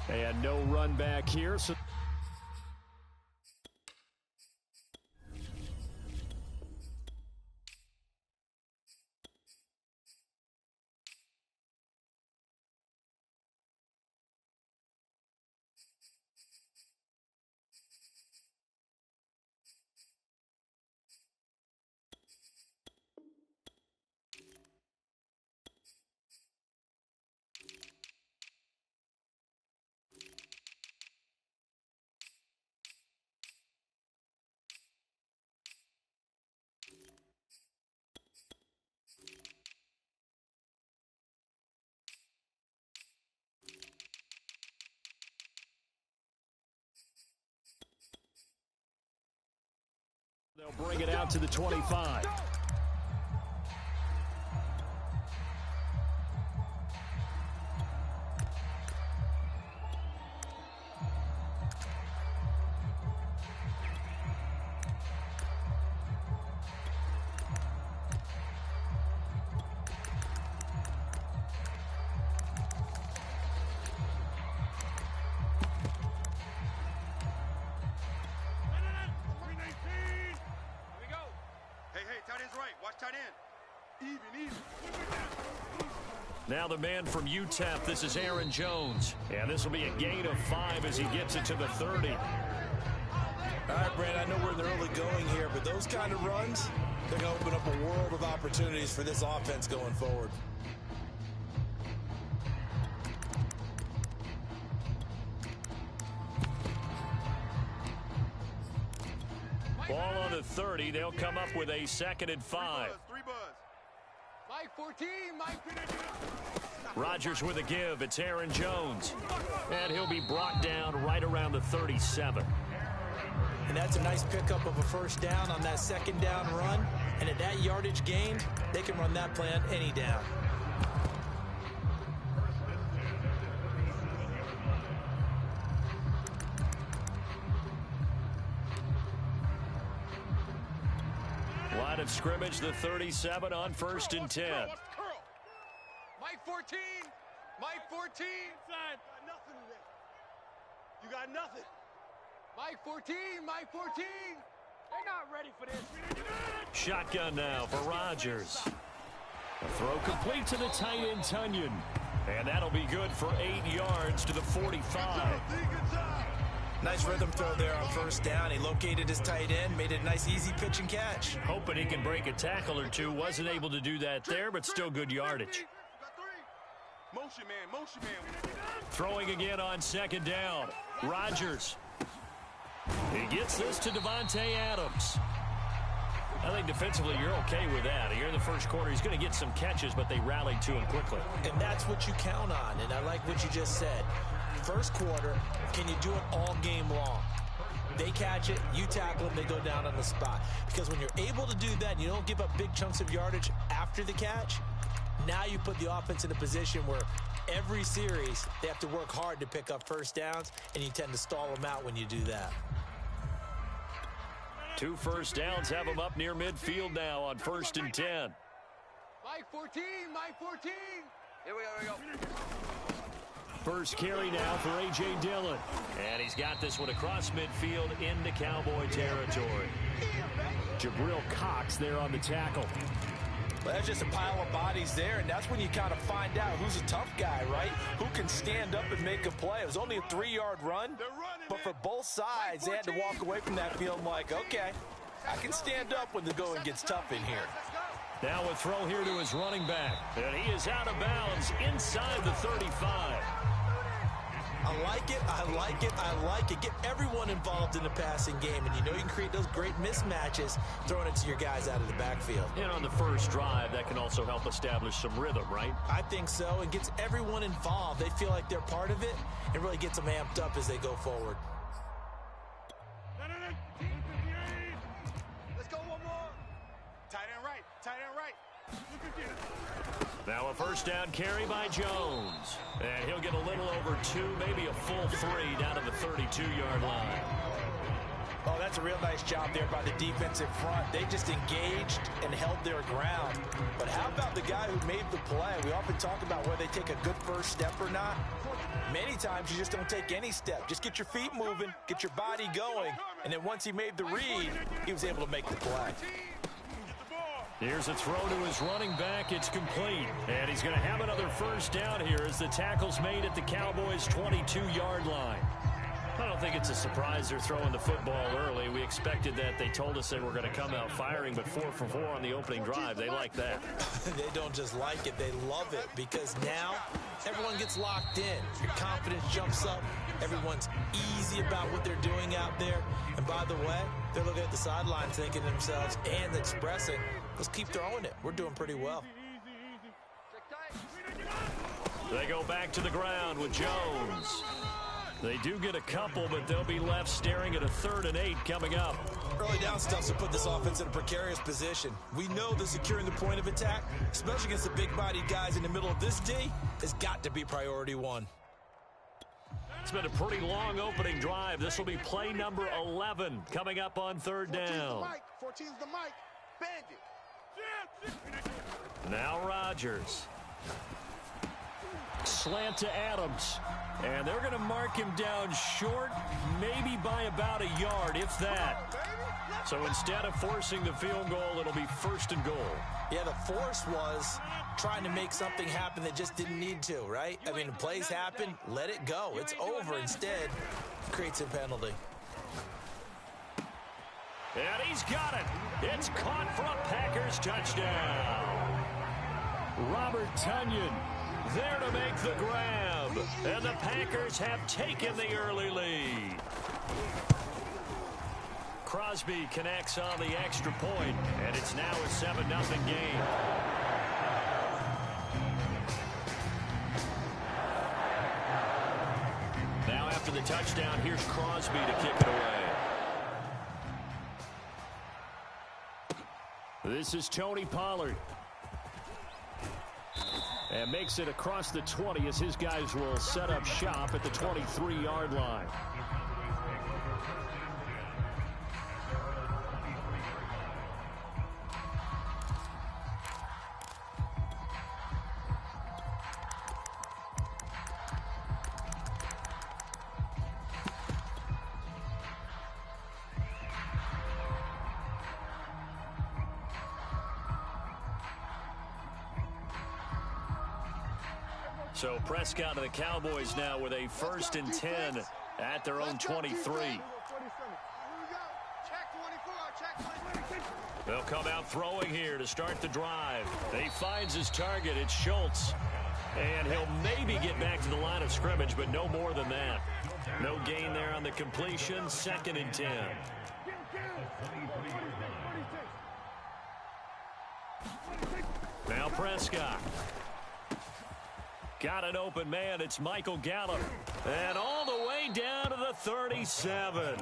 And no run back here, so they'll bring it out to the 25. Now the man from UTEP, this is Aaron Jones. And this will be a gain of 5 as he gets it to the 30. All right, Brad, I know we're in the early going here, but those kind of runs, they're going to open up a world of opportunities for this offense going forward. Ball on the 30. They'll come up with a 2nd and 5. Mike 14, Mike. Rodgers with a give. It's Aaron Jones. And he'll be brought down right around the 37. And that's a nice pickup of a first down on that 2nd down run. And at that yardage gained, they can run that play on any down. Line of scrimmage, the 37 on 1st and 10. Mike 14, Mike 14. You got nothing. Mike 14, Mike 14. They're not ready for this. Shotgun now for Rodgers. A throw complete to the tight end, Tunyon. And that'll be good for 8 yards to the 45. Nice rhythm throw there on 1st down. He located his tight end, made it a nice easy pitch and catch. Hoping he can break a tackle or two. Wasn't able to do that there, but still good yardage. Motion man. Throwing again on 2nd down. Rodgers. He gets this to Devontae Adams. I think defensively you're okay with that. Here in the 1st quarter, he's going to get some catches, but they rallied to him quickly. And that's what you count on, and I like what you just said. 1st quarter, can you do it all game long? They catch it, you tackle them, they go down on the spot. Because when you're able to do that and you don't give up big chunks of yardage after the catch, now you put the offense in a position where every series they have to work hard to pick up 1st downs, and you tend to stall them out when you do that. 2 first downs have them up near midfield now on 1st and 10. Mike 14, Mike 14. Here we go. First carry now for A.J. Dillon. And he's got this one across midfield into Cowboy territory. Jabril Cox there on the tackle. Well, that's just a pile of bodies there, and that's when you kind of find out who's a tough guy, right? Who can stand up and make a play. It was only a 3-yard run, but for both sides, they had to walk away from that field like, okay, I can stand up when the going gets tough in here. Now a throw here to his running back, and he is out of bounds inside the 35. I like it, I like it, I like it. Get everyone involved in the passing game, and you know you can create those great mismatches throwing it to your guys out of the backfield. And on the first drive, that can also help establish some rhythm, right? I think so. It gets everyone involved. They feel like they're part of it. It really gets them amped up as they go forward. Now a first down carry by Jones. And he'll get a little over 2, maybe a full 3 down to the 32-yard line. Oh, that's a real nice job there by the defensive front. They just engaged and held their ground. But how about the guy who made the play? We often talk about whether they take a good first step or not. Many times you just don't take any step. Just get your feet moving, get your body going, and then once he made the read, he was able to make the play. Here's a throw to his running back. It's complete. And he's going to have another first down here as the tackle's made at the Cowboys' 22-yard line. I don't think it's a surprise they're throwing the football early. We expected that. They told us they were going to come out firing, but 4 for 4 on the opening drive. They like that. They don't just like it, they love it, because now everyone gets locked in. Your confidence jumps up. Everyone's easy about what they're doing out there. And by the way, they're looking at the sideline thinking to themselves and expressing, let's keep throwing it. We're doing pretty well. They go back to the ground with Jones. They do get a couple, but they'll be left staring at a 3rd and 8 coming up. Early down stuff to put this offense in a precarious position. We know that securing the point of attack, especially against the big-bodied guys in the middle of this D, has got to be priority 1. It's been a pretty long opening drive. This will be play number 11 coming up on 3rd down. 14's the mic. Bandit. Now Rodgers. Slant to Adams. And they're going to mark him down short, maybe by about a yard, if that. So instead of forcing the field goal, it'll be 1st and goal. Yeah, the force was trying to make something happen that just didn't need to, right? I mean, plays happen, let it go. It's over. Instead, creates a penalty. And he's got it. It's caught for a Packers touchdown. Robert Tonyan there to make the grab. And the Packers have taken the early lead. Crosby connects on the extra point, and it's now a 7-0 game. Now after the touchdown, here's Crosby to kick it away. This is Tony Pollard. And makes it across the 20 as his guys will set up shop at the 23-yard line. So Prescott and the Cowboys now with a 1st and 10 at their own 23. They'll come out throwing here to start the drive. He finds his target. It's Schultz. And he'll maybe get back to the line of scrimmage, but no more than that. No gain there on the completion. 2nd and 10. Now Prescott. Got an open man. It's Michael Gallup. And all the way down to the 37.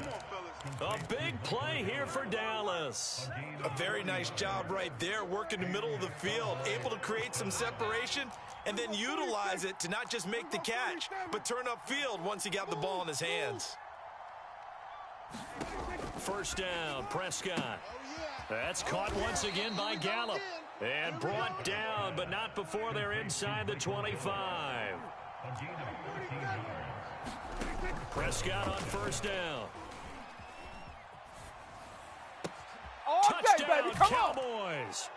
A big play here for Dallas. A very nice job right there, working the middle of the field, able to create some separation and then utilize it to not just make the catch, but turn upfield once he got the ball in his hands. First down, Prescott. That's caught once again by Gallup. And brought down, but not before they're inside the 25. Prescott on first down. Touchdown, Cowboys.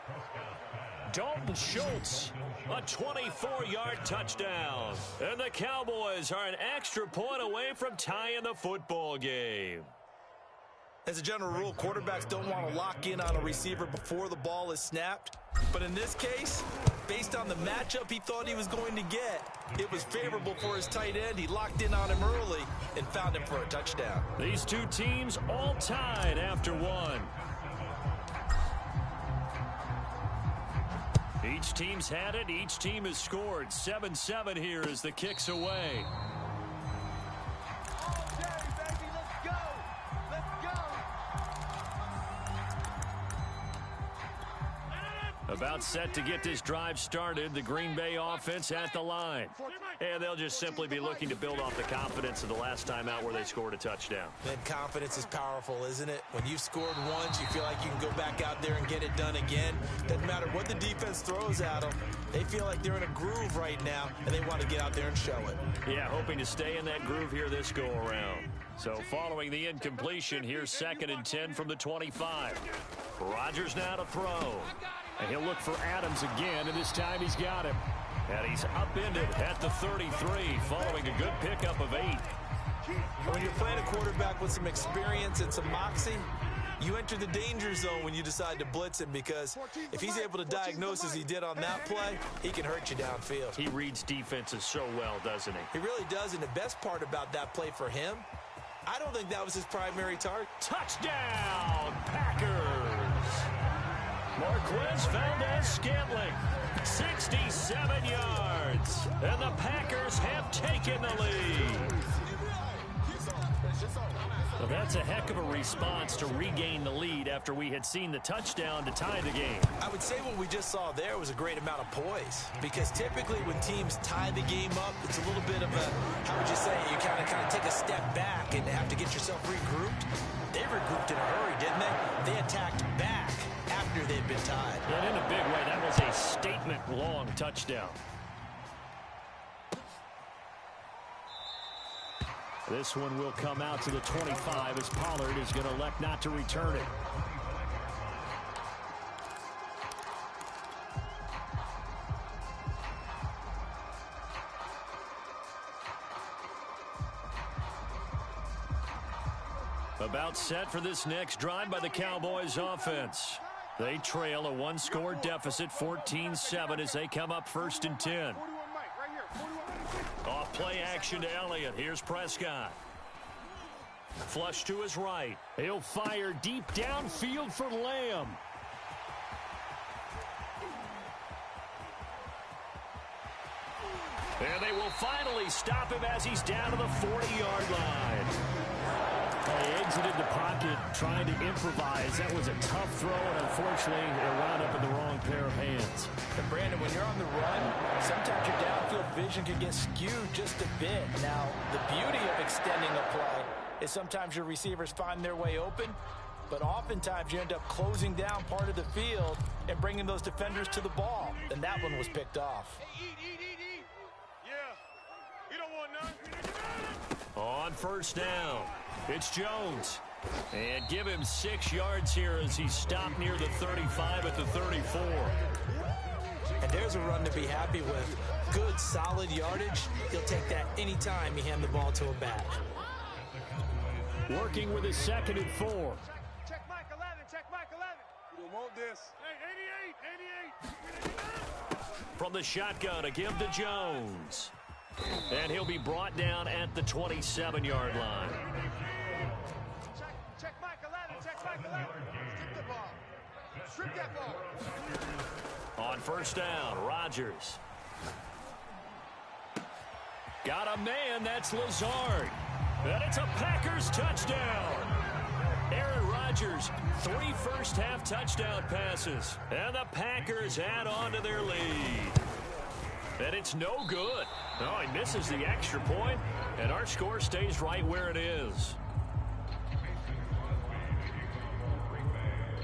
Dalton Schultz, a 24-yard touchdown. And the Cowboys are an extra point away from tying the football game. As a general rule, quarterbacks don't want to lock in on a receiver before the ball is snapped. But in this case, based on the matchup he thought he was going to get, it was favorable for his tight end. He locked in on him early and found him for a touchdown. These two teams all tied after one. Each team's had it. Each team has scored. 7-7 here as the kick's away. About About set to get this drive started. The Green Bay offense at the line. And they'll just simply be looking to build off the confidence of the last time out where they scored a touchdown. Man, confidence is powerful, isn't it? When you've scored once, you feel like you can go back out there and get it done again. Doesn't matter what the defense throws at them. They feel like they're in a groove right now, and they want to get out there and show it. Yeah, hoping to stay in that groove here this go-around. So following the incompletion, here's 2nd and 10 from the 25. Rodgers now to throw. And he'll look for Adams again, and this time he's got him. And he's upended at the 33, following a good pickup of 8. When you're playing a quarterback with some experience and some moxie, you enter the danger zone when you decide to blitz him, because if he's able to diagnose as he did on that play, he can hurt you downfield. He reads defenses so well, doesn't he? He really does, and the best part about that play for him, I don't think that was his primary target. Touchdown, Packers! Marquez Valdez-Scantling, 67 yards. And the Packers have taken the lead. Well, that's a heck of a response to regain the lead after we had seen the touchdown to tie the game. I would say what we just saw there was a great amount of poise, because typically when teams tie the game up, it's a little bit of a, how would you say, you kind of take a step back and have to get yourself regrouped. They regrouped in a hurry, didn't they? They attacked back after they'd been tied. And in a big way, that was a statement-long touchdown. This one will come out to the 25 as Pollard is going to elect not to return it. About set for this next drive by the Cowboys offense. They trail a one-score deficit, 14-7, as they come up 1st and 10. Off play action to Elliott. Here's Prescott. Flush to his right. He'll fire deep downfield for Lamb. And they will finally stop him as he's down to the 40-yard line. He exited the pocket trying to improvise. That was a tough throw, and unfortunately, it wound up in the wrong pair of hands. And Brandon, when you're on the run, sometimes your downfield vision can get skewed just a bit. Now, the beauty of extending a play is sometimes your receivers find their way open, but oftentimes you end up closing down part of the field and bringing those defenders to the ball. And that one was picked off. Hey, eat. Yeah, we don't want none. On 1st down, it's Jones. And give him 6 yards here as he's stopped near the 35 at the 34. And there's a run to be happy with. Good, solid yardage. He'll take that anytime you hand the ball to him back. Working with his 2nd and 4. Check Mike 11, check Mike 11. We don't want this. Hey, 88. From the shotgun, a give to Jones. And he'll be brought down at the 27-yard line. Check Mike 11, check Mike 11. Strip the ball. Strip that ball. On 1st down, Rodgers. Got a man, that's Lazard. And it's a Packers touchdown. Aaron Rodgers, 3 first-half touchdown passes. And the Packers add on to their lead. And it's no good. Oh, he misses the extra point, and our score stays right where it is.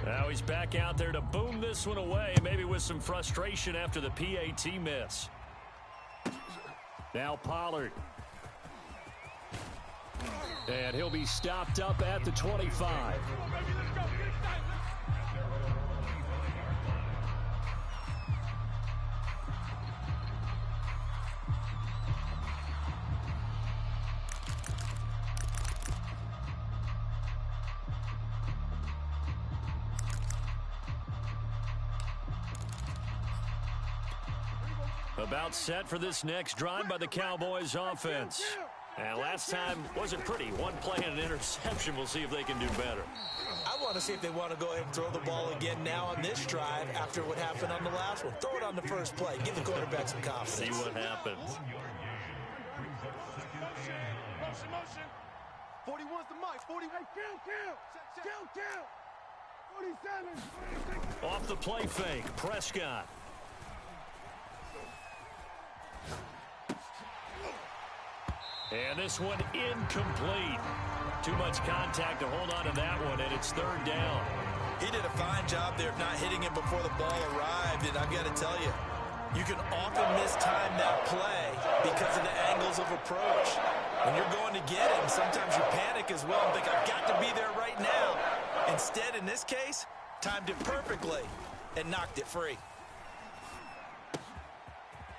Now he's back out there to boom this one away, maybe with some frustration after the PAT miss. Now Pollard. And he'll be stopped up at the 25. About set for this next drive by the Cowboys offense. And last time wasn't pretty. One play and an interception. We'll see if they can do better. I want to see if they want to go ahead and throw the ball again now on this drive after what happened on the last one. Throw it on the first play. Give the quarterback some confidence. See what happens. Motion. 41's the mic. 40. Hey, count. Off the play fake, Prescott. And this one incomplete. Too much contact to hold on to that one, and it's third down. He did a fine job there of not hitting it before the ball arrived, and I've got to tell you, you can often mistime that play because of the angles of approach. When you're going to get him, sometimes you panic as well and think, I've got to be there right now. Instead, in this case, timed it perfectly and knocked it free.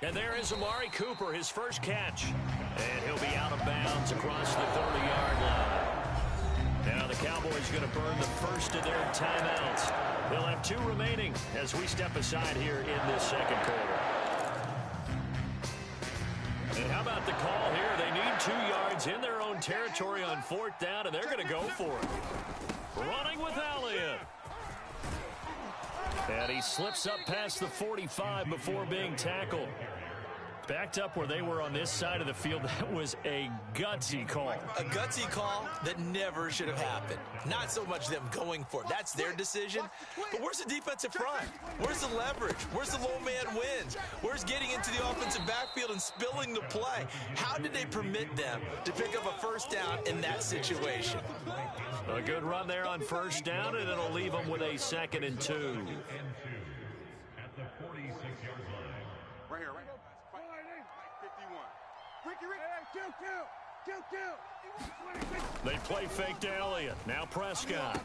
And there is Amari Cooper, his first catch. And he'll be out of bounds across the 30-yard line. Now the Cowboys going to burn the first of their timeouts. They'll have 2 remaining as we step aside here in this second quarter. And how about the call here? They need 2 yards in their own territory on 4th down, and they're going to go for it. Running with Elliott. And he slips up past the 45 before being tackled. Backed up where they were on this side of the field. That was a gutsy call. A gutsy call that never should have happened. Not so much them going for it. That's their decision. But where's the defensive front? Where's the leverage? Where's the low man wins? Where's getting into the offensive backfield and spilling the play? How did they permit them to pick up a first down in that situation? A good run there on first down, and it'll leave them with a 2nd and 2. At the 46-yard line. Right here, right here. 51. They play fake to Elliott. Now Prescott.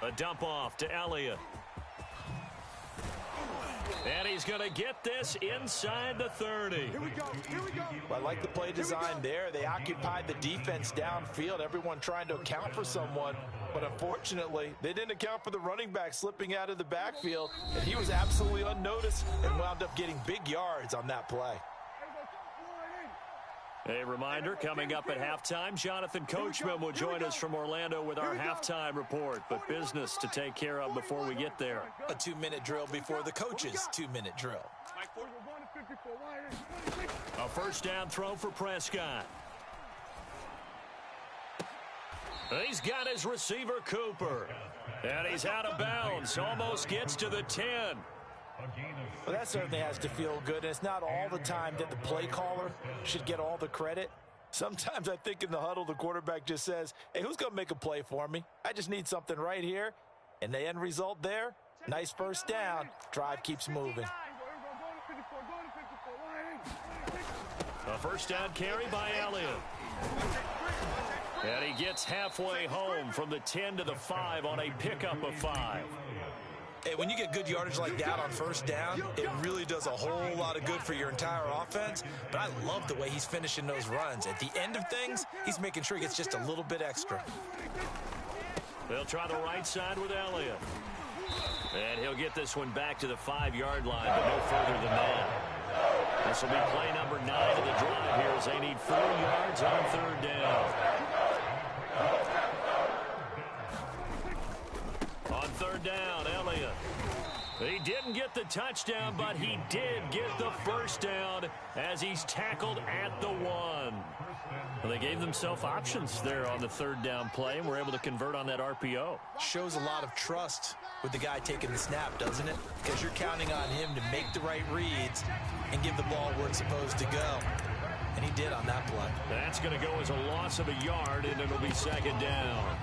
A dump off to Elliott. And he's going to get this inside the 30. Here we go. Here we go. Well, I like the play design there. They occupied the defense downfield, everyone trying to account for someone. But unfortunately, they didn't account for the running back slipping out of the backfield. And he was absolutely unnoticed and wound up getting big yards on that play. A reminder, coming up at halftime, Jonathan Coachman will join us from Orlando with our halftime report. But business to take care of before we get there. A 2-minute drill before the coach's 2-minute drill. A first down throw for Prescott. He's got his receiver, Cooper. And he's out of bounds. Almost gets to the 10. Well, that certainly has to feel good. And it's not all the time that the play caller should get all the credit. Sometimes I think in the huddle, the quarterback just says, hey, who's going to make a play for me? I just need something right here. And the end result there, nice first down. Drive keeps moving. A first down carry by Elliott. And he gets halfway home from the 10 to the 5 on a pickup of 5. Hey, when you get good yardage like that on first down, it really does a whole lot of good for your entire offense. But I love the way he's finishing those runs. At the end of things, he's making sure he gets just a little bit extra. They'll try the right side with Elliott. And he'll get this one back to the 5-yard line, but no further than that. This will be play number 9 of the drive here as they need 4 yards on third down. On third down, Elliott. He didn't get the touchdown, but he did get the first down as he's tackled at the 1. Well, they gave themselves options there on the third down play and were able to convert on that RPO. Shows a lot of trust with the guy taking the snap, doesn't it? Because you're counting on him to make the right reads and give the ball where it's supposed to go. And he did on that play. That's going to go as a loss of a yard, and it'll be second down.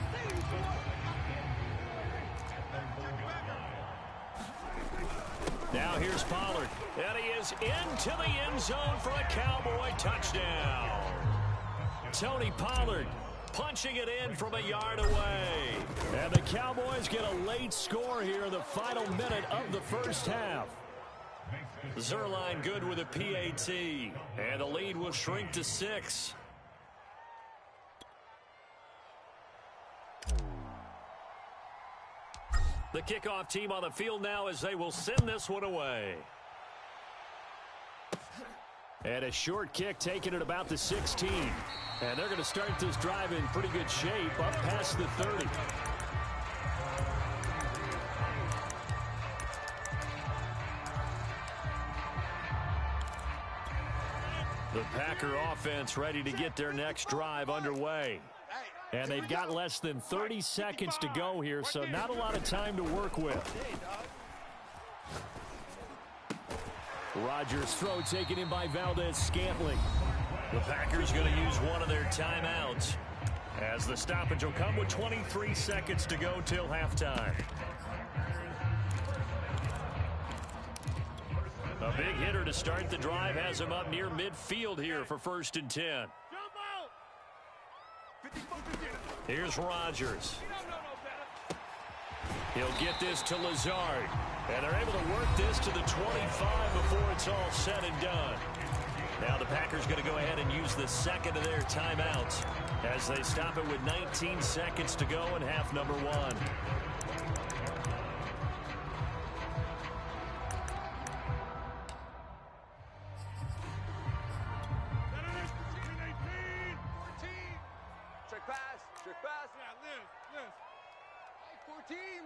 Now here's Pollard. And he is into the end zone for a Cowboy touchdown. Tony Pollard punching it in from a yard away. And the Cowboys get a late score here in the final minute of the first half. Zerline good with a PAT. And the lead will shrink to 6. The kickoff team on the field now as they will send this one away. And a short kick taken at about the 16. And they're going to start this drive in pretty good shape up past the 30. The Packer offense ready to get their next drive underway. And they've got less than 30 seconds to go here, so not a lot of time to work with. Rodgers' throw taken in by Valdez-Scantling. The Packers going to use one of their timeouts, as the stoppage will come with 23 seconds to go till halftime. A big hitter to start the drive has him up near midfield here for 1st and 10. Here's Rodgers. He'll get this to Lazard. And they're able to work this to the 25 before it's all said and done. Now the Packers going to go ahead and use the second of their timeouts as they stop it with 19 seconds to go in half number 1. Trick pass. Yeah, Liz.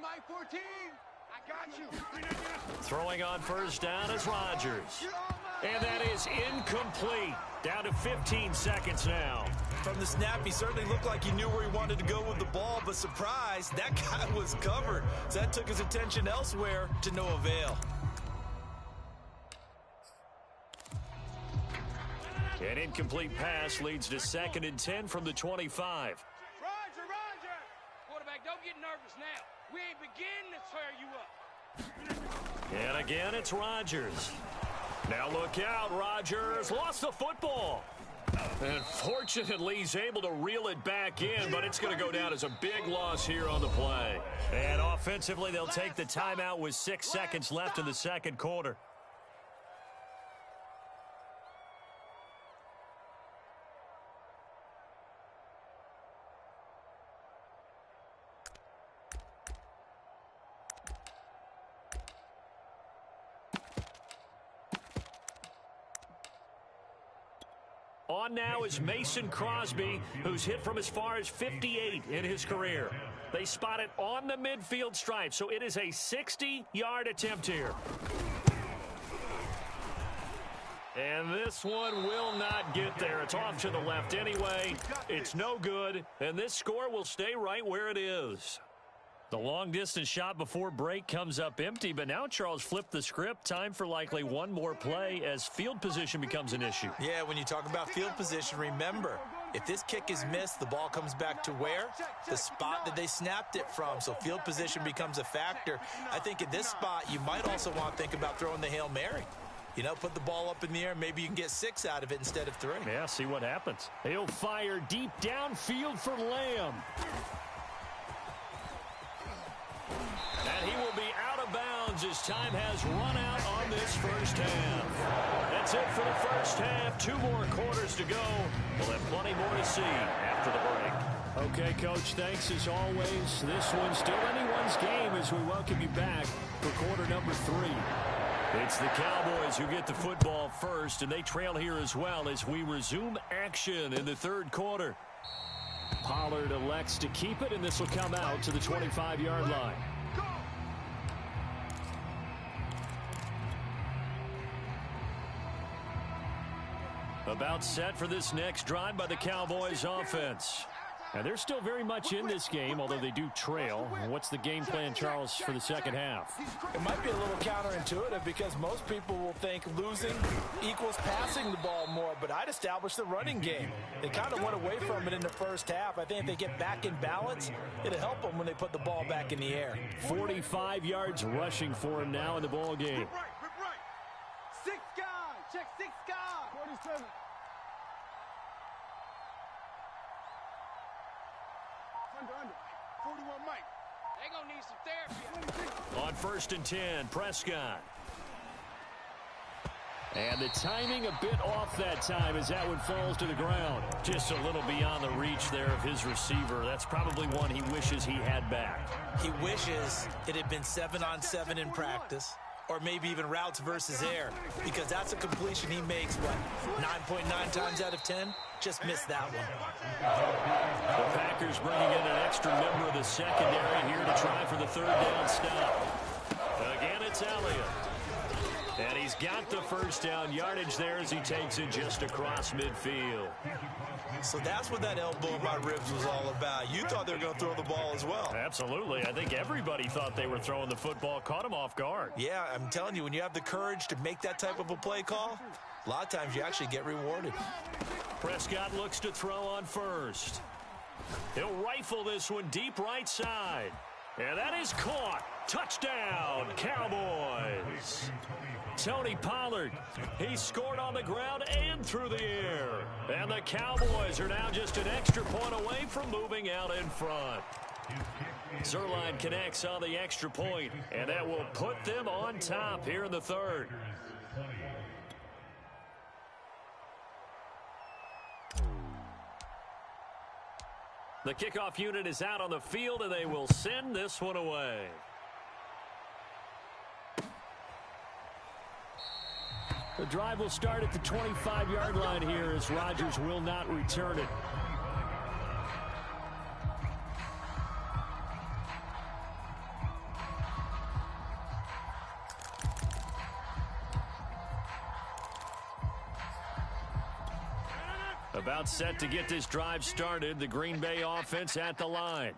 Mike 14. I got you. Throwing on 1st down is Rodgers. And that is incomplete. Down to 15 seconds now. From the snap, he certainly looked like he knew where he wanted to go with the ball, but surprise, that guy was covered. So that took his attention elsewhere to no avail. An incomplete pass leads to 2nd and 10 from the 25. Roger. Quarterback, don't get nervous now. We ain't beginning to tear you up. And again, it's Rodgers. Now look out, Rodgers lost the football. And fortunately, he's able to reel it back in, but it's going to go down as a big loss here on the play. And offensively, they'll take the timeout with 6 seconds left in the second quarter. On now is Mason Crosby, who's hit from as far as 58 in his career. They spot it on the midfield stripe, so it is a 60-yard attempt here. And this one will not get there. It's off to the left anyway. It's no good, and this score will stay right where it is. The long-distance shot before break comes up empty, but now Charles flipped the script. Time for likely one more play as field position becomes an issue. Yeah, when you talk about field position, remember, if this kick is missed, the ball comes back to where? The spot that they snapped it from. So field position becomes a factor. I think at this spot, you might also want to think about throwing the Hail Mary. You know, put the ball up in the air. Maybe you can get 6 out of it instead of 3. Yeah, see what happens. He'll fire deep downfield for Lamb. And he will be out of bounds as time has run out on this first half. That's it for the first half. 2 more quarters to go. We'll have plenty more to see after the break. Okay, Coach, thanks as always. This one's still anyone's game as we welcome you back for quarter number 3. It's the Cowboys who get the football first, and they trail here as well as we resume action in the third quarter. Pollard elects to keep it, and this will come out to the 25-yard line. About set for this next drive by the Cowboys offense. And they're still very much in this game, although they do trail. What's the game plan, Charles, for the second half? It might be a little counterintuitive because most people will think losing equals passing the ball more, but I'd establish the running game. They kind of went away from it in the first half. I think if they get back in balance, it'll help them when they put the ball back in the air. 45 yards rushing for him now in the ball game. Rip right. 6 guys. Check 6 guys. 47. Under. 41 Mike. They're going to need some therapy. On 1st and 10, Prescott. And the timing a bit off that time as that one falls to the ground. Just a little beyond the reach there of his receiver. That's probably one he wishes he had back. He wishes it had been 7-on-7 in practice, or maybe even routes versus air, because that's a completion he makes, 9.9 times out of 10? Just missed that one. The Packers bringing in an extra member of the secondary here to try for the third down stop. Again, it's Elliott. And he's he's got the first down yardage there as he takes it just across midfield. So that's what that elbow in my ribs was all about. You thought they were going to throw the ball as well. Absolutely. I think everybody thought they were throwing the football, caught him off guard. Yeah, I'm telling you, when you have the courage to make that type of a play call, a lot of times you actually get rewarded. Prescott looks to throw on first. He'll rifle this one deep right side. And that is caught. Touchdown, Cowboys. Tony Pollard, he scored on the ground and through the air. And the Cowboys are now just an extra point away from moving out in front. Zerline connects on the extra point, and that will put them on top here in the third. The kickoff unit is out on the field, and they will send this one away. The drive will start at the 25-yard line here as Rodgers will not return it. About set to get this drive started, the Green Bay offense at the line.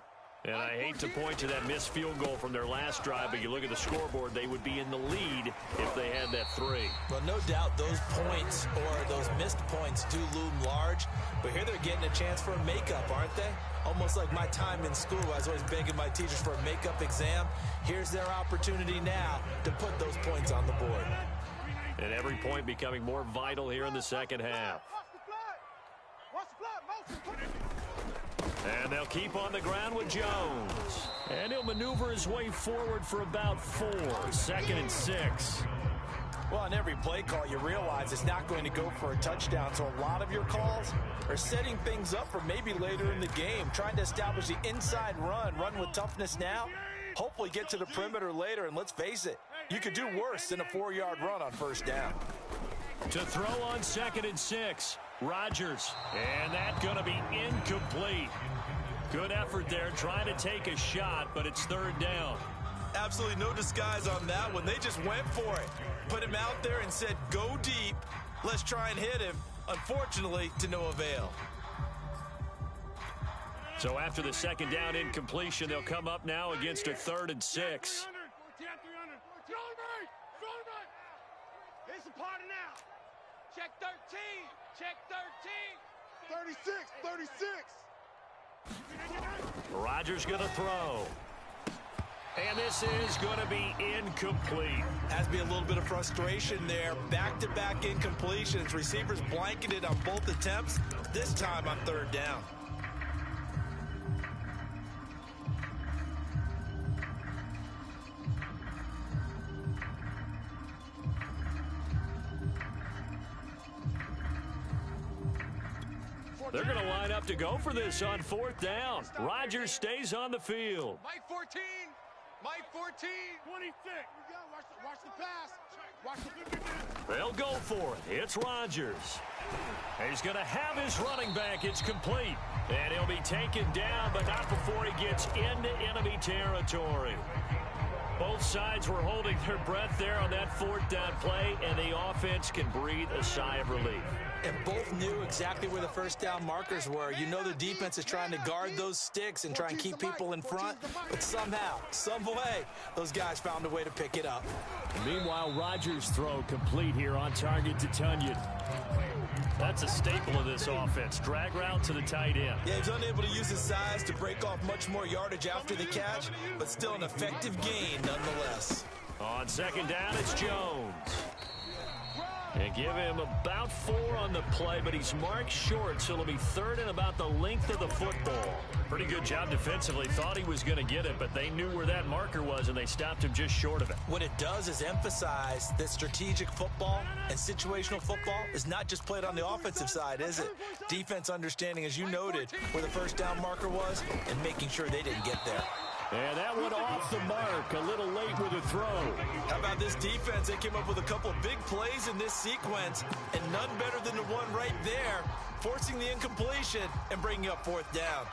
And I hate to point to that missed field goal from their last drive, but you look at the scoreboard, they would be in the lead if they had that 3. Well, no doubt those points or those missed points do loom large, but here they're getting a chance for a makeup, aren't they? Almost like my time in school, I was always begging my teachers for a makeup exam. Here's their opportunity now to put those points on the board. And every point becoming more vital here in the second half. And they'll keep on the ground with Jones. And he'll maneuver his way forward for about 4. 2nd and 6. Well, on every play call, you realize it's not going to go for a touchdown. So a lot of your calls are setting things up for maybe later in the game, trying to establish the inside run with toughness now. Hopefully get to the perimeter later, and let's face it, you could do worse than a 4-yard run on first down. To throw on 2nd and 6. Rodgers, and that's going to be incomplete. Good effort there trying to take a shot, but it's 3rd down. Absolutely no disguise on that one. They just went for it. Put him out there and said, go deep. Let's try and hit him. Unfortunately, to no avail. So after the 2nd down incompletion, they'll come up now against a 3rd and 6. It's a party now. Check 13. Check 13. 36. Rodgers going to throw. And this is going to be incomplete. Has to be a little bit of frustration there. Back-to-back incompletions. Receivers blanketed on both attempts, this time on 3rd down. They're going to line up to go for this on 4th down. Rodgers stays on the field. Mike 14. Mike 14. 26. Watch the pass. Watch the... They'll go for it. It's Rodgers. He's going to have his running back. It's complete. And he'll be taken down, but not before he gets into enemy territory. Both sides were holding their breath there on that 4th down play, and the offense can breathe a sigh of relief. And both knew exactly where the first down markers were. You know the defense is trying to guard those sticks and try and keep people in front. But somehow, some way, those guys found a way to pick it up. Meanwhile, Rodgers' throw complete here on target to Tunyon. That's a staple of this offense. Drag route to the tight end. Yeah, he's unable to use his size to break off much more yardage after the catch, but still an effective gain nonetheless. On 2nd down, it's Jones. And give him about 4 on the play, but he's marked short, so it'll be 3rd and about the length of the football. Pretty good job defensively. Thought he was going to get it, but they knew where that marker was, and they stopped him just short of it. What it does is emphasize that strategic football and situational football is not just played on the offensive side, is it? Defense understanding, as you noted, where the first down marker was and making sure they didn't get there. And that went off the mark, a little late with a throw. How about this defense? They came up with a couple of big plays in this sequence, and none better than the one right there, forcing the incompletion and bringing up 4th down.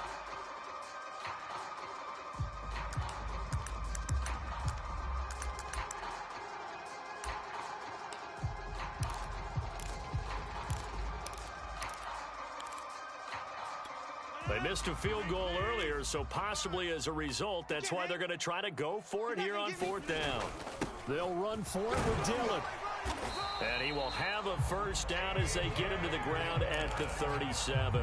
They missed a field goal earlier, so possibly as a result, that's why they're going to try to go for it here on 4th down. They'll run for it with Dillon. And he will have a first down as they get him to the ground at the 37.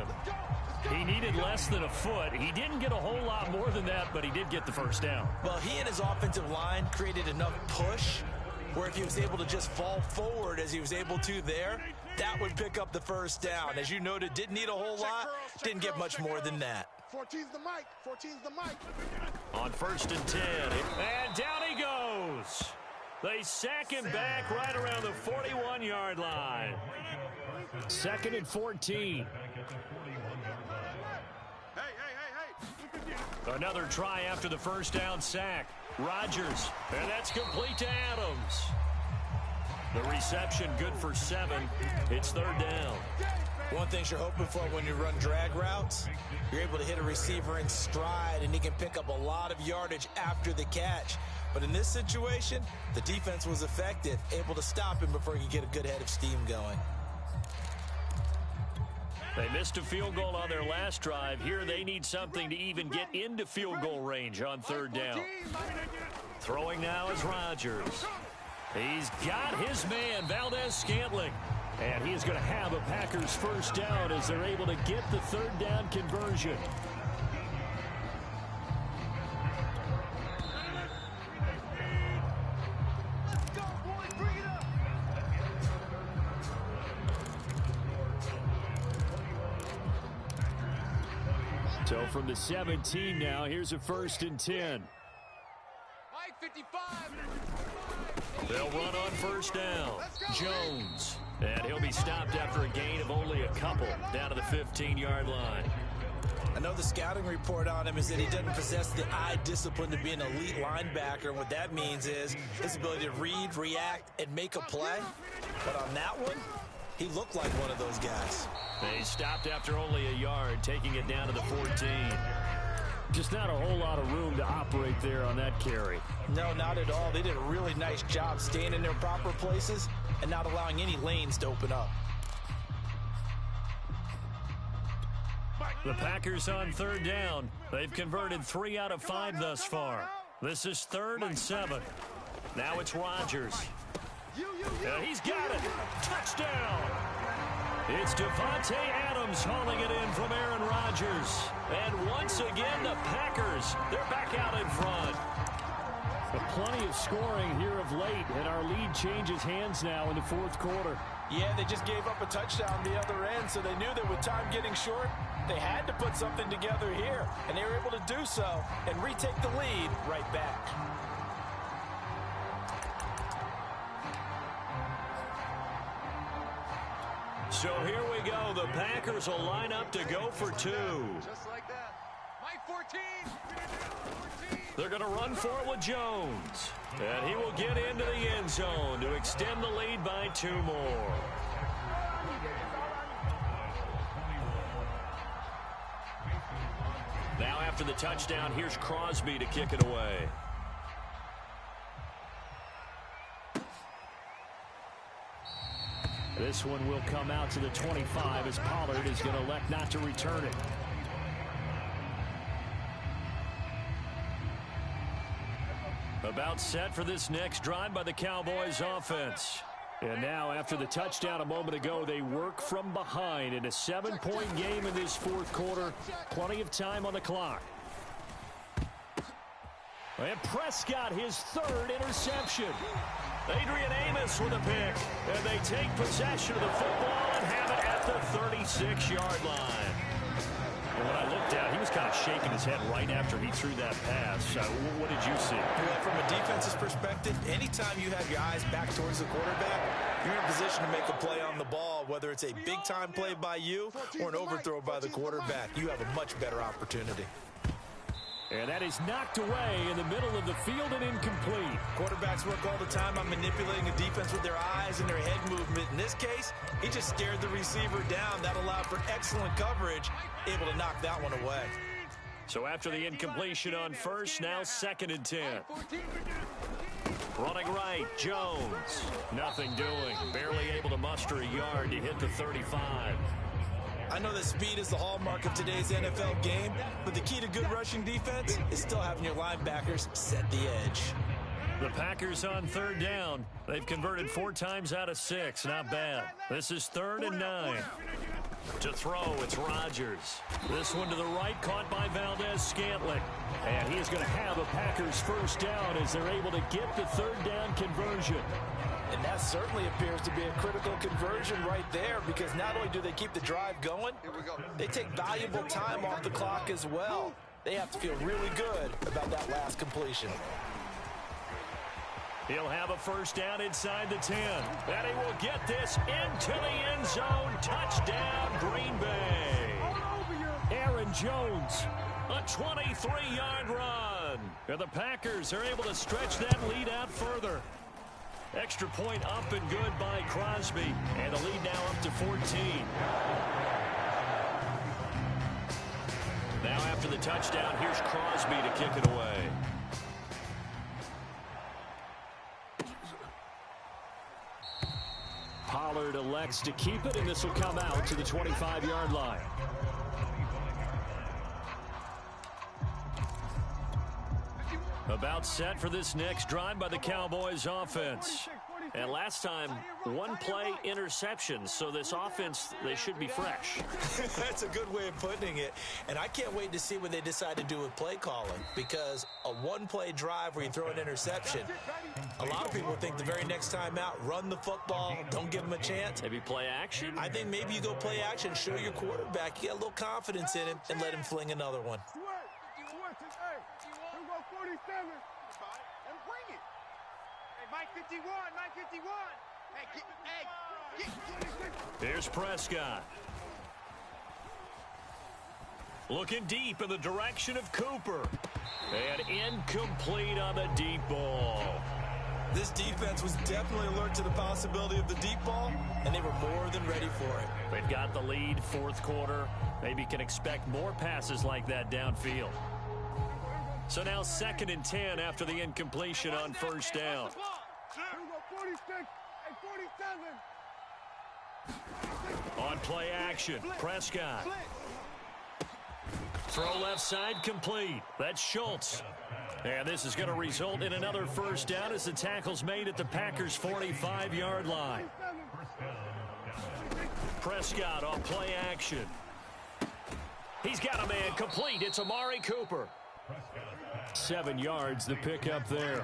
He needed less than a foot. He didn't get a whole lot more than that, but he did get the first down. Well, he and his offensive line created enough push where if he was able to just fall forward as he was able to there, that would pick up the first down. As you noted, didn't need a whole lot, didn't get much more than that. 14's the mic. 14's the mic. On 1st and 10, and down he goes. They sack him back right around the 41-yard line. 2nd and 14. Another try after the first down sack. Rodgers, and that's complete to Adams. The reception good for 7. It's 3rd down. One thing you're hoping for when you run drag routes, you're able to hit a receiver in stride, and he can pick up a lot of yardage after the catch. But in this situation, the defense was effective, able to stop him before he could get a good head of steam going. They missed a field goal on their last drive. Here they need something to even get into field goal range on 3rd down. Throwing now is Rodgers. He's got his man, Valdez-Scantling. And he is going to have a Packers first down as they're able to get the 3rd down conversion. So from the 17 now, here's a 1st and 10. Mike 55. They'll run on 1st down. Jones. And he'll be stopped after a gain of only a couple down to the 15-yard line. I know the scouting report on him is that he doesn't possess the eye discipline to be an elite linebacker. And what that means is his ability to read, react, and make a play. But on that one, he looked like one of those guys. They stopped after only a yard, taking it down to the 14. Just not a whole lot of room to operate there on that carry. No, not at all. They did a really nice job staying in their proper places and not allowing any lanes to open up. The Packers on 3rd down. They've converted 3 out of 5 thus far. This is 3rd and 7. Now it's Rodgers. He's got it. Touchdown. It's Devontae Adams hauling it in from Aaron Rodgers. And once again, the Packers, they're back out in front. Plenty of scoring here of late, and our lead changes hands now in the 4th quarter. Yeah, they just gave up a touchdown the other end, so they knew that with time getting short, they had to put something together here, and they were able to do so and retake the lead right back. So here we go. The Packers will line up to go for 2. Just like that. Mike 14. They're going to run for it with Jones. And he will get into the end zone to extend the lead by 2 more. Now after the touchdown, here's Crosby to kick it away. This one will come out to the 25 as Pollard is going to elect not to return it. About set for this next drive by the Cowboys offense. And now after the touchdown a moment ago, they work from behind in a 7-point game in this 4th quarter. Plenty of time on the clock. And Prescott, his 3rd interception. Adrian Amos with a pick. And they take possession of the football and have it at the 36-yard line. And when I looked out, he was kind of shaking his head right after he threw that pass. What did you see? Well, from a defense's perspective, anytime you have your eyes back towards the quarterback, you're in a position to make a play on the ball, whether it's a big-time play by you or an overthrow by the quarterback. You have a much better opportunity. And that is knocked away in the middle of the field and incomplete. Quarterbacks work all the time on manipulating a defense with their eyes and their head movement. In this case, he just stared the receiver down. That allowed for excellent coverage, able to knock that one away. So after the incompletion on 1st, now 2nd and 10. Running right, Jones. Nothing doing. Barely able to muster a yard to hit the 35. I know that speed is the hallmark of today's NFL game, but the key to good rushing defense is still having your linebackers set the edge. The Packers on third down. They've converted 4 times out of 6. Not bad. This is 3rd and 9. To throw, it's Rodgers. This one to the right, caught by Valdez-Scantling. And he is going to have a Packers first down as they're able to get the 3rd down conversion. And that certainly appears to be a critical conversion right there, because not only do they keep the drive going, they take valuable time off the clock as well. They have to feel really good about that last completion. He'll have a first down inside the 10. And he will get this into the end zone. Touchdown, Green Bay. Aaron Jones, a 23-yard run. And the Packers are able to stretch that lead out further. Extra point up and good by Crosby. And the lead now up to 14. Now after the touchdown, here's Crosby to kick it away. Pollard elects to keep it, and this will come out to the 25-yard line. About set for this next drive by the Cowboys offense. And last time, 1 play interception, so this offense, they should be fresh. That's a good way of putting it. And I can't wait to see what they decide to do with play calling, because a 1-play drive where you throw an interception, a lot of people think the very next time out, run the football, don't give them a chance. Maybe play action? I think maybe you go play action, show your quarterback, you got a little confidence in him, and let him fling another one. Mike 51, Mike 51. Here's Prescott. Looking deep in the direction of Cooper. And incomplete on the deep ball. This defense was definitely alert to the possibility of the deep ball, and they were more than ready for it. They've got the lead, 4th quarter. Maybe can expect more passes like that downfield. So now 2nd and 10 after the incompletion on first down. 46 and 47. On play action, Prescott. Throw left side complete. That's Schultz. And this is going to result in another first down as the tackle's made at the Packers' 45-yard line. Prescott on play action. He's got a man complete. It's Amari Cooper. 7 yards, the pickup there.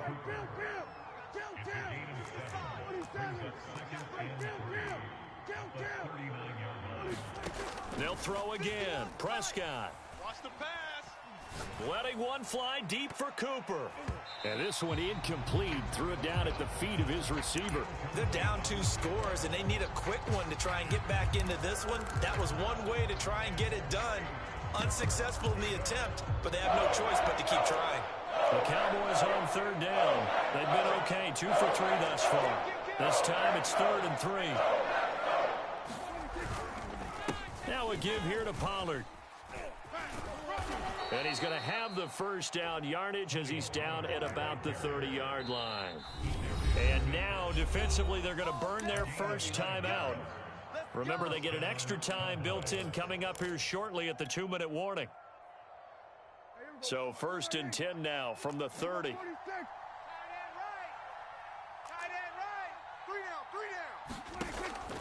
They'll throw again. Prescott. Watch the pass. Letting one fly deep for Cooper. And this one incomplete. Threw it down at the feet of his receiver. They're down 2 scores, and they need a quick one to try and get back into this one. That was one way to try and get it done. Unsuccessful in the attempt, but they have no choice but to keep trying. The Cowboys on 3rd down. They've been okay, 2 for 3 thus far. This time it's 3rd and 3. Now a give here to Pollard. And he's going to have the first down yardage as he's down at about the 30-yard line. And now defensively they're going to burn their first time out. Remember, they get an extra time built in coming up here shortly at the 2-minute warning. So 1st and 10 now from the 30.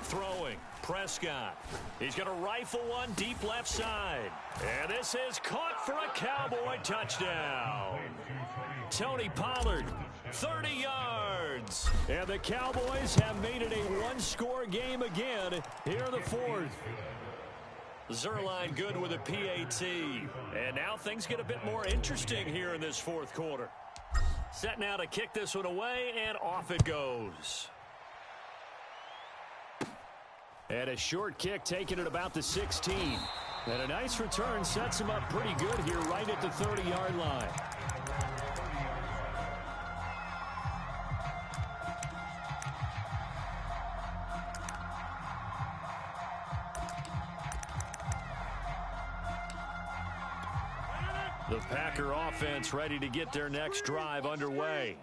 Throwing, Prescott. He's going to rifle one deep left side. And this is caught for a Cowboy touchdown. Tony Pollard, 30 yards. And the Cowboys have made it a 1-score game again here in the 4th. Zerline good with a PAT. And now things get a bit more interesting here in this 4th quarter. Set now to kick this one away, and off it goes. And a short kick taken at about the 16. And a nice return sets him up pretty good here right at the 30-yard line. The Packer offense ready to get their next drive underway.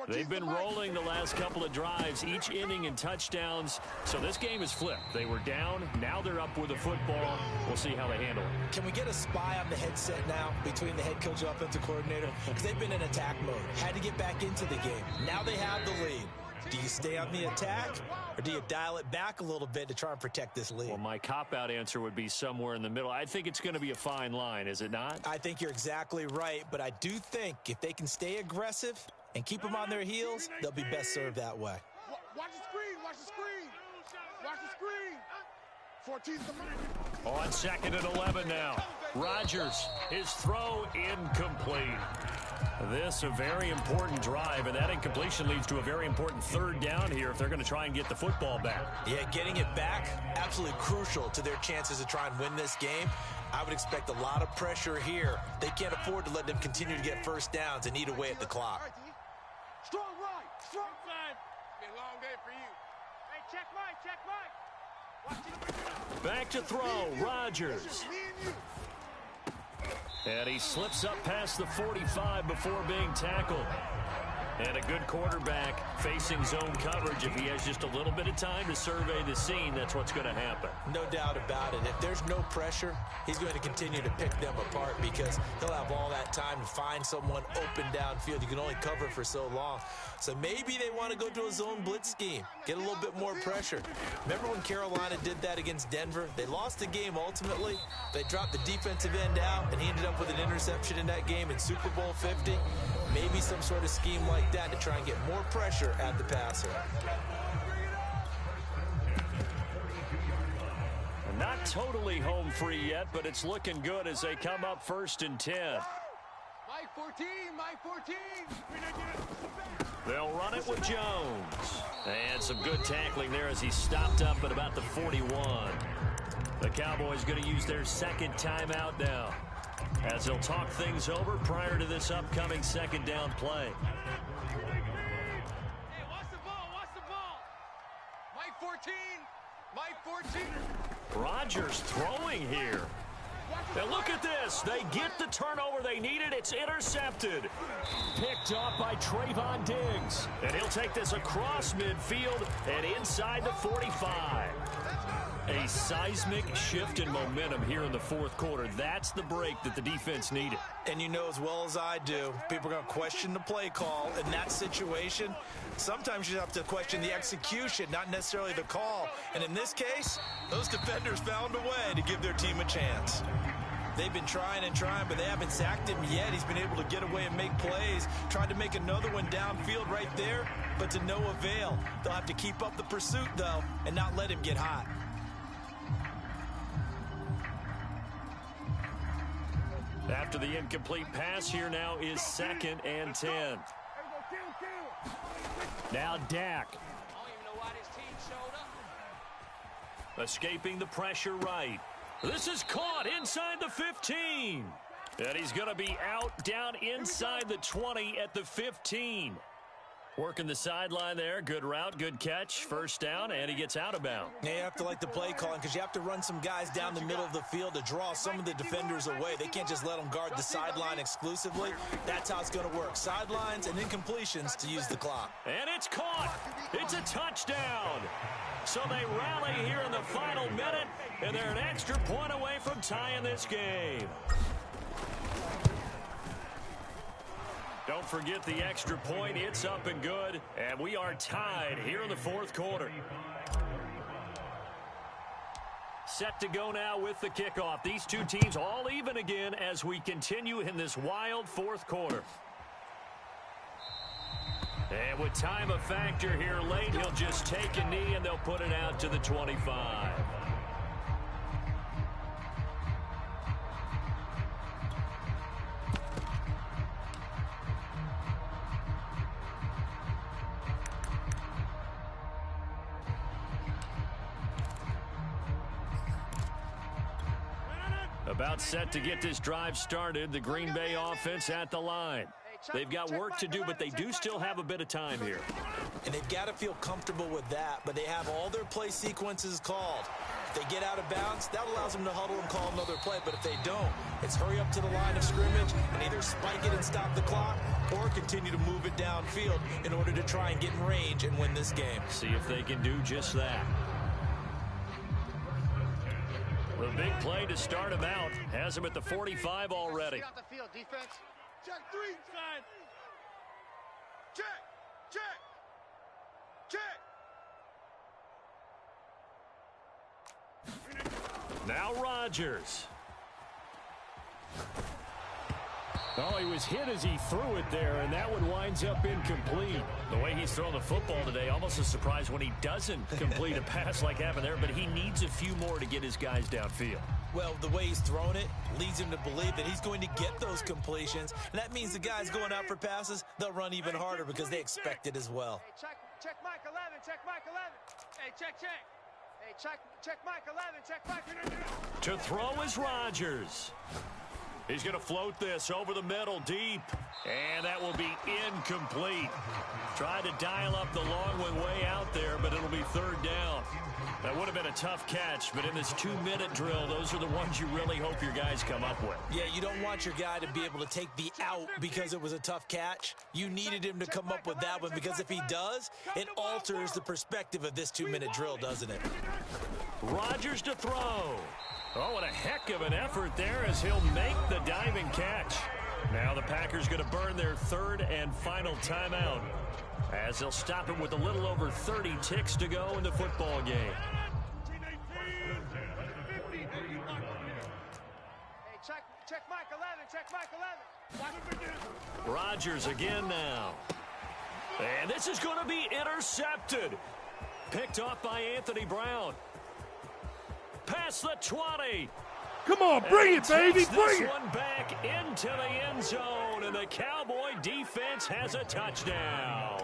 They've been rolling the last couple of drives, each inning in touchdowns. So this game is flipped. They were down. Now they're up with the football. We'll see how they handle it. Can we get a spy on the headset now between the head coach and offensive coordinator? Because they've been in attack mode. Had to get back into the game. Now they have the lead. Do you stay on the attack, or do you dial it back a little bit to try and protect this lead? Well, my cop-out answer would be somewhere in the middle. I think it's going to be a fine line, is it not? I think you're exactly right, but I do think if they can stay aggressive and keep them on their heels, they'll be best served that way. Watch the screen, watch the screen. Watch the screen. 14's the money. On 2nd and 11 now. Rodgers, his throw incomplete. This a very important drive, and that incompletion leads to a very important 3rd down here if they're going to try and get the football back. Yeah, getting it back, absolutely crucial to their chances to try and win this game. I would expect a lot of pressure here. They can't afford to let them continue to get first downs and eat away at the clock. Strong right, strong side. Been a long day for you. Hey, check right. Back to throw, Rodgers. And he slips up past the 45 before being tackled. And a good quarterback facing zone coverage. If he has just a little bit of time to survey the scene, that's what's going to happen. No doubt about it. If there's no pressure, he's going to continue to pick them apart because he'll have all that time to find someone open downfield. You can only cover for so long. So maybe they want to go to a zone blitz scheme, get a little bit more pressure. Remember when Carolina did that against Denver? They lost the game ultimately. They dropped the defensive end out, and he ended up with an interception in that game in Super Bowl 50. Maybe some sort of scheme like that to try and get more pressure at the passer. Not totally home free yet, but it's looking good as they come up 1st and 10. Mike 14, Mike 14. They'll run it with Jones. And some good tackling there as he stopped up at about the 41. The Cowboys going to use their 2nd timeout now, as they'll talk things over prior to this upcoming 2nd down play. Hey, watch the ball, watch the ball. Mike 14, Mike 14. Rodgers throwing here. And look at this. They get the turnover they needed. It's intercepted. Picked off by Trayvon Diggs. And he'll take this across midfield and inside the 45. A seismic shift in momentum here in the 4th quarter. That's the break that the defense needed. And you know as well as I do, people are going to question the play call in that situation. Sometimes you have to question the execution, not necessarily the call. And in this case, those defenders found a way to give their team a chance. They've been trying and trying, but they haven't sacked him yet. He's been able to get away and make plays. Tried to make another one downfield right there, but to no avail. They'll have to keep up the pursuit, though, and not let him get hot. After the incomplete pass, here now is 2nd and 10. Now Dak. I don't even know why this team showed up. Escaping the pressure right. This is caught inside the 15. And he's going to be out down inside the 20 at the 15. Working the sideline there. Good route, good catch. 1st down, and he gets out of bounds. Yeah, you have to like the play calling because you have to run some guys down the middle of the field to draw some of the defenders away. They can't just let them guard the sideline exclusively. That's how it's going to work. Sidelines and incompletions to use the clock. And it's caught. It's a touchdown. So they rally here in the final minute, and they're an extra point away from tying this game. Don't forget the extra point. It's up and good. And we are tied here in the 4th quarter. Set to go now with the kickoff. These two teams all even again as we continue in this wild 4th quarter. And with time a factor here late, he'll just take a knee and they'll put it out to the 25. About set to get this drive started. The Green Bay offense at the line. They've got work to do, but they do still have a bit of time here. And they've got to feel comfortable with that, but they have all their play sequences called. If they get out of bounds, that allows them to huddle and call another play. But if they don't, it's hurry up to the line of scrimmage and either spike it and stop the clock or continue to move it downfield in order to try and get in range and win this game. See if they can do just that. The big play to start him out has him at the 45 already. Get out the field, defense. Check 3. Side. Check. Check. Check. Now Rodgers. Oh, he was hit as he threw it there, and that one winds up incomplete. The way he's thrown the football today, almost a surprise when he doesn't complete a pass like happened there, but he needs a few more to get his guys downfield. Well, the way he's thrown it leads him to believe that he's going to get those completions, and that means the guys going out for passes, they'll run even harder because they expect it as well. Hey, check Mike 11, check Mike 11. Hey, check. Hey, check Mike 11, check Mike 11. To throw is Rodgers. He's going to float this over the middle deep, and that will be incomplete. Tried to dial up the long one way out there, but it'll be third down. That would have been a tough catch, but in this 2-minute drill, those are the ones you really hope your guys come up with. Yeah, you don't want your guy to be able to take the out because it was a tough catch. You needed him to come up with that one because if he does, it alters the perspective of this 2-minute drill, doesn't it? Rodgers to throw. Oh, what a heck of an effort there as he'll make the diving catch. Now the Packers going to burn their third and final timeout as they'll stop it with a little over 30 ticks to go in the football game. Hey, check Mike 11, check Mike 11. Rodgers again now. And this is going to be intercepted. Picked off by Anthony Brown. Past the 20. Come on, bring it, baby, bring it. One back into the end zone, and the Cowboy defense has a touchdown.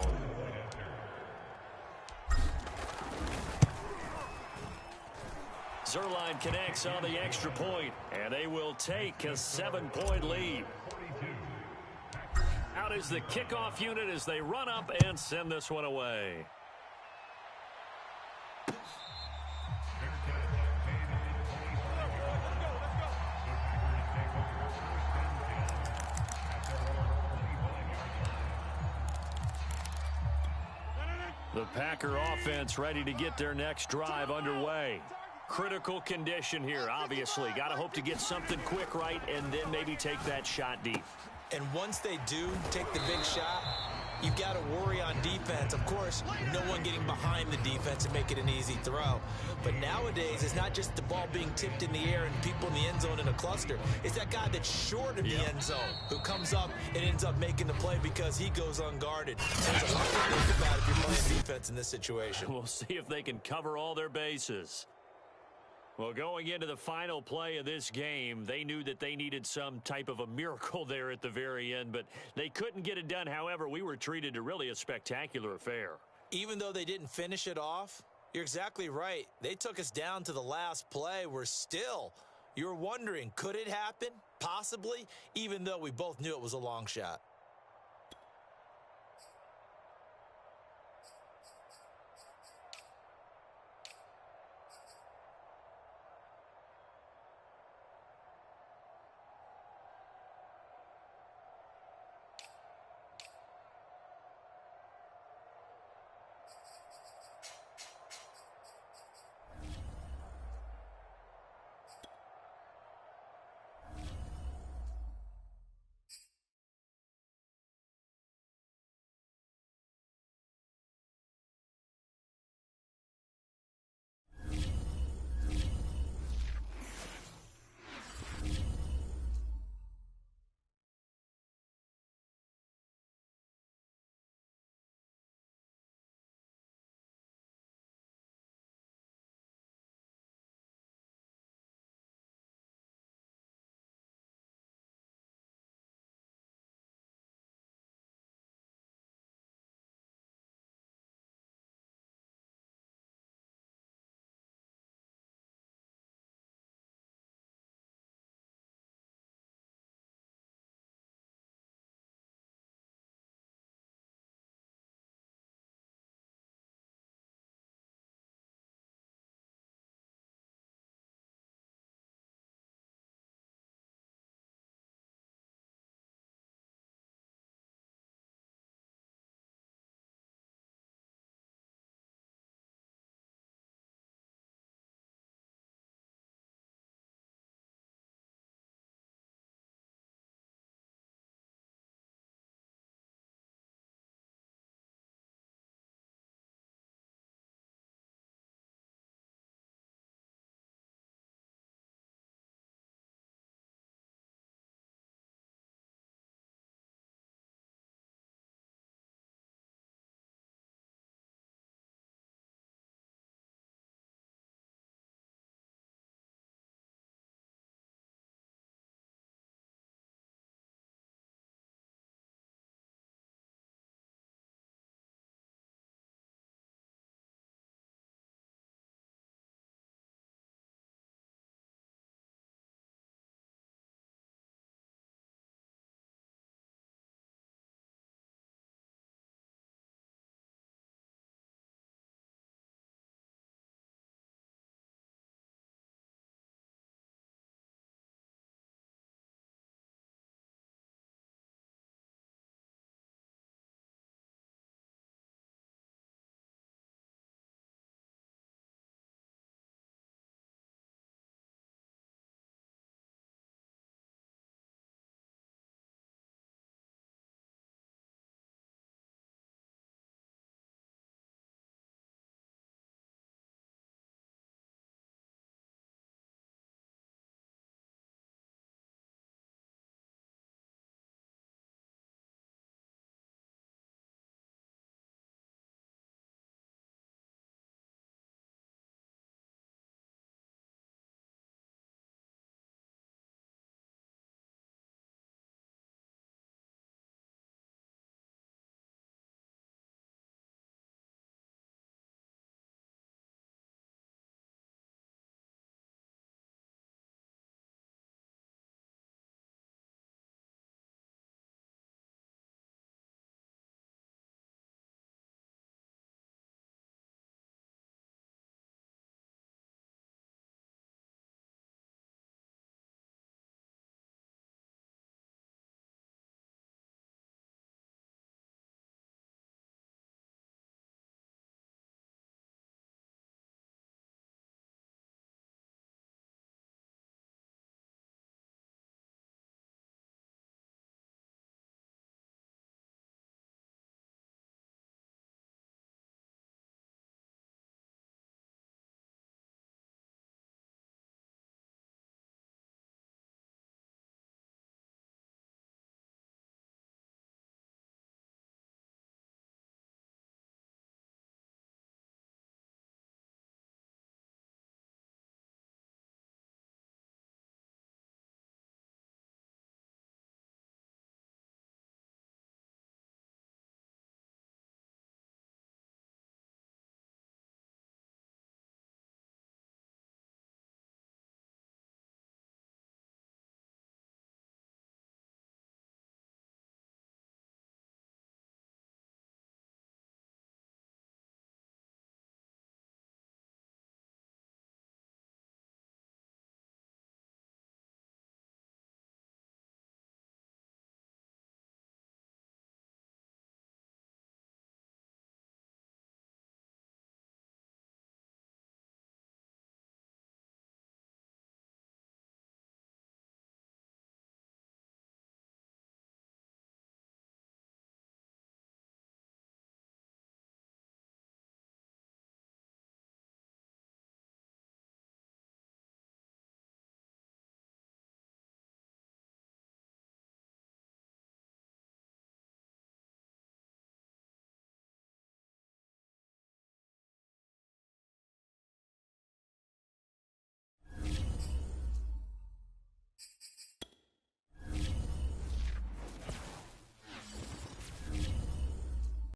Zerline connects on the extra point, and they will take a 7-point lead. Out is the kickoff unit as they run up and send this one away. The Packer offense ready to get their next drive underway. Critical condition here, obviously. Got to hope to get something quick right and then maybe take that shot deep. And once they do take the big shot, you've got to worry on defense. Of course, no one getting behind the defense and make it an easy throw. But nowadays, it's not just the ball being tipped in the air and people in the end zone in a cluster. It's that guy that's short of the end zone who comes up and ends up making the play because he goes unguarded. There's a lot to think about if you're playing defense in this situation. We'll see if they can cover all their bases. Well, going into the final play of this game, they knew that they needed some type of a miracle there at the very end, but they couldn't get it done. However, we were treated to really a spectacular affair. Even though they didn't finish it off, you're exactly right. They took us down to the last play. We're still, you're wondering, could it happen? Possibly, even though we both knew it was a long shot.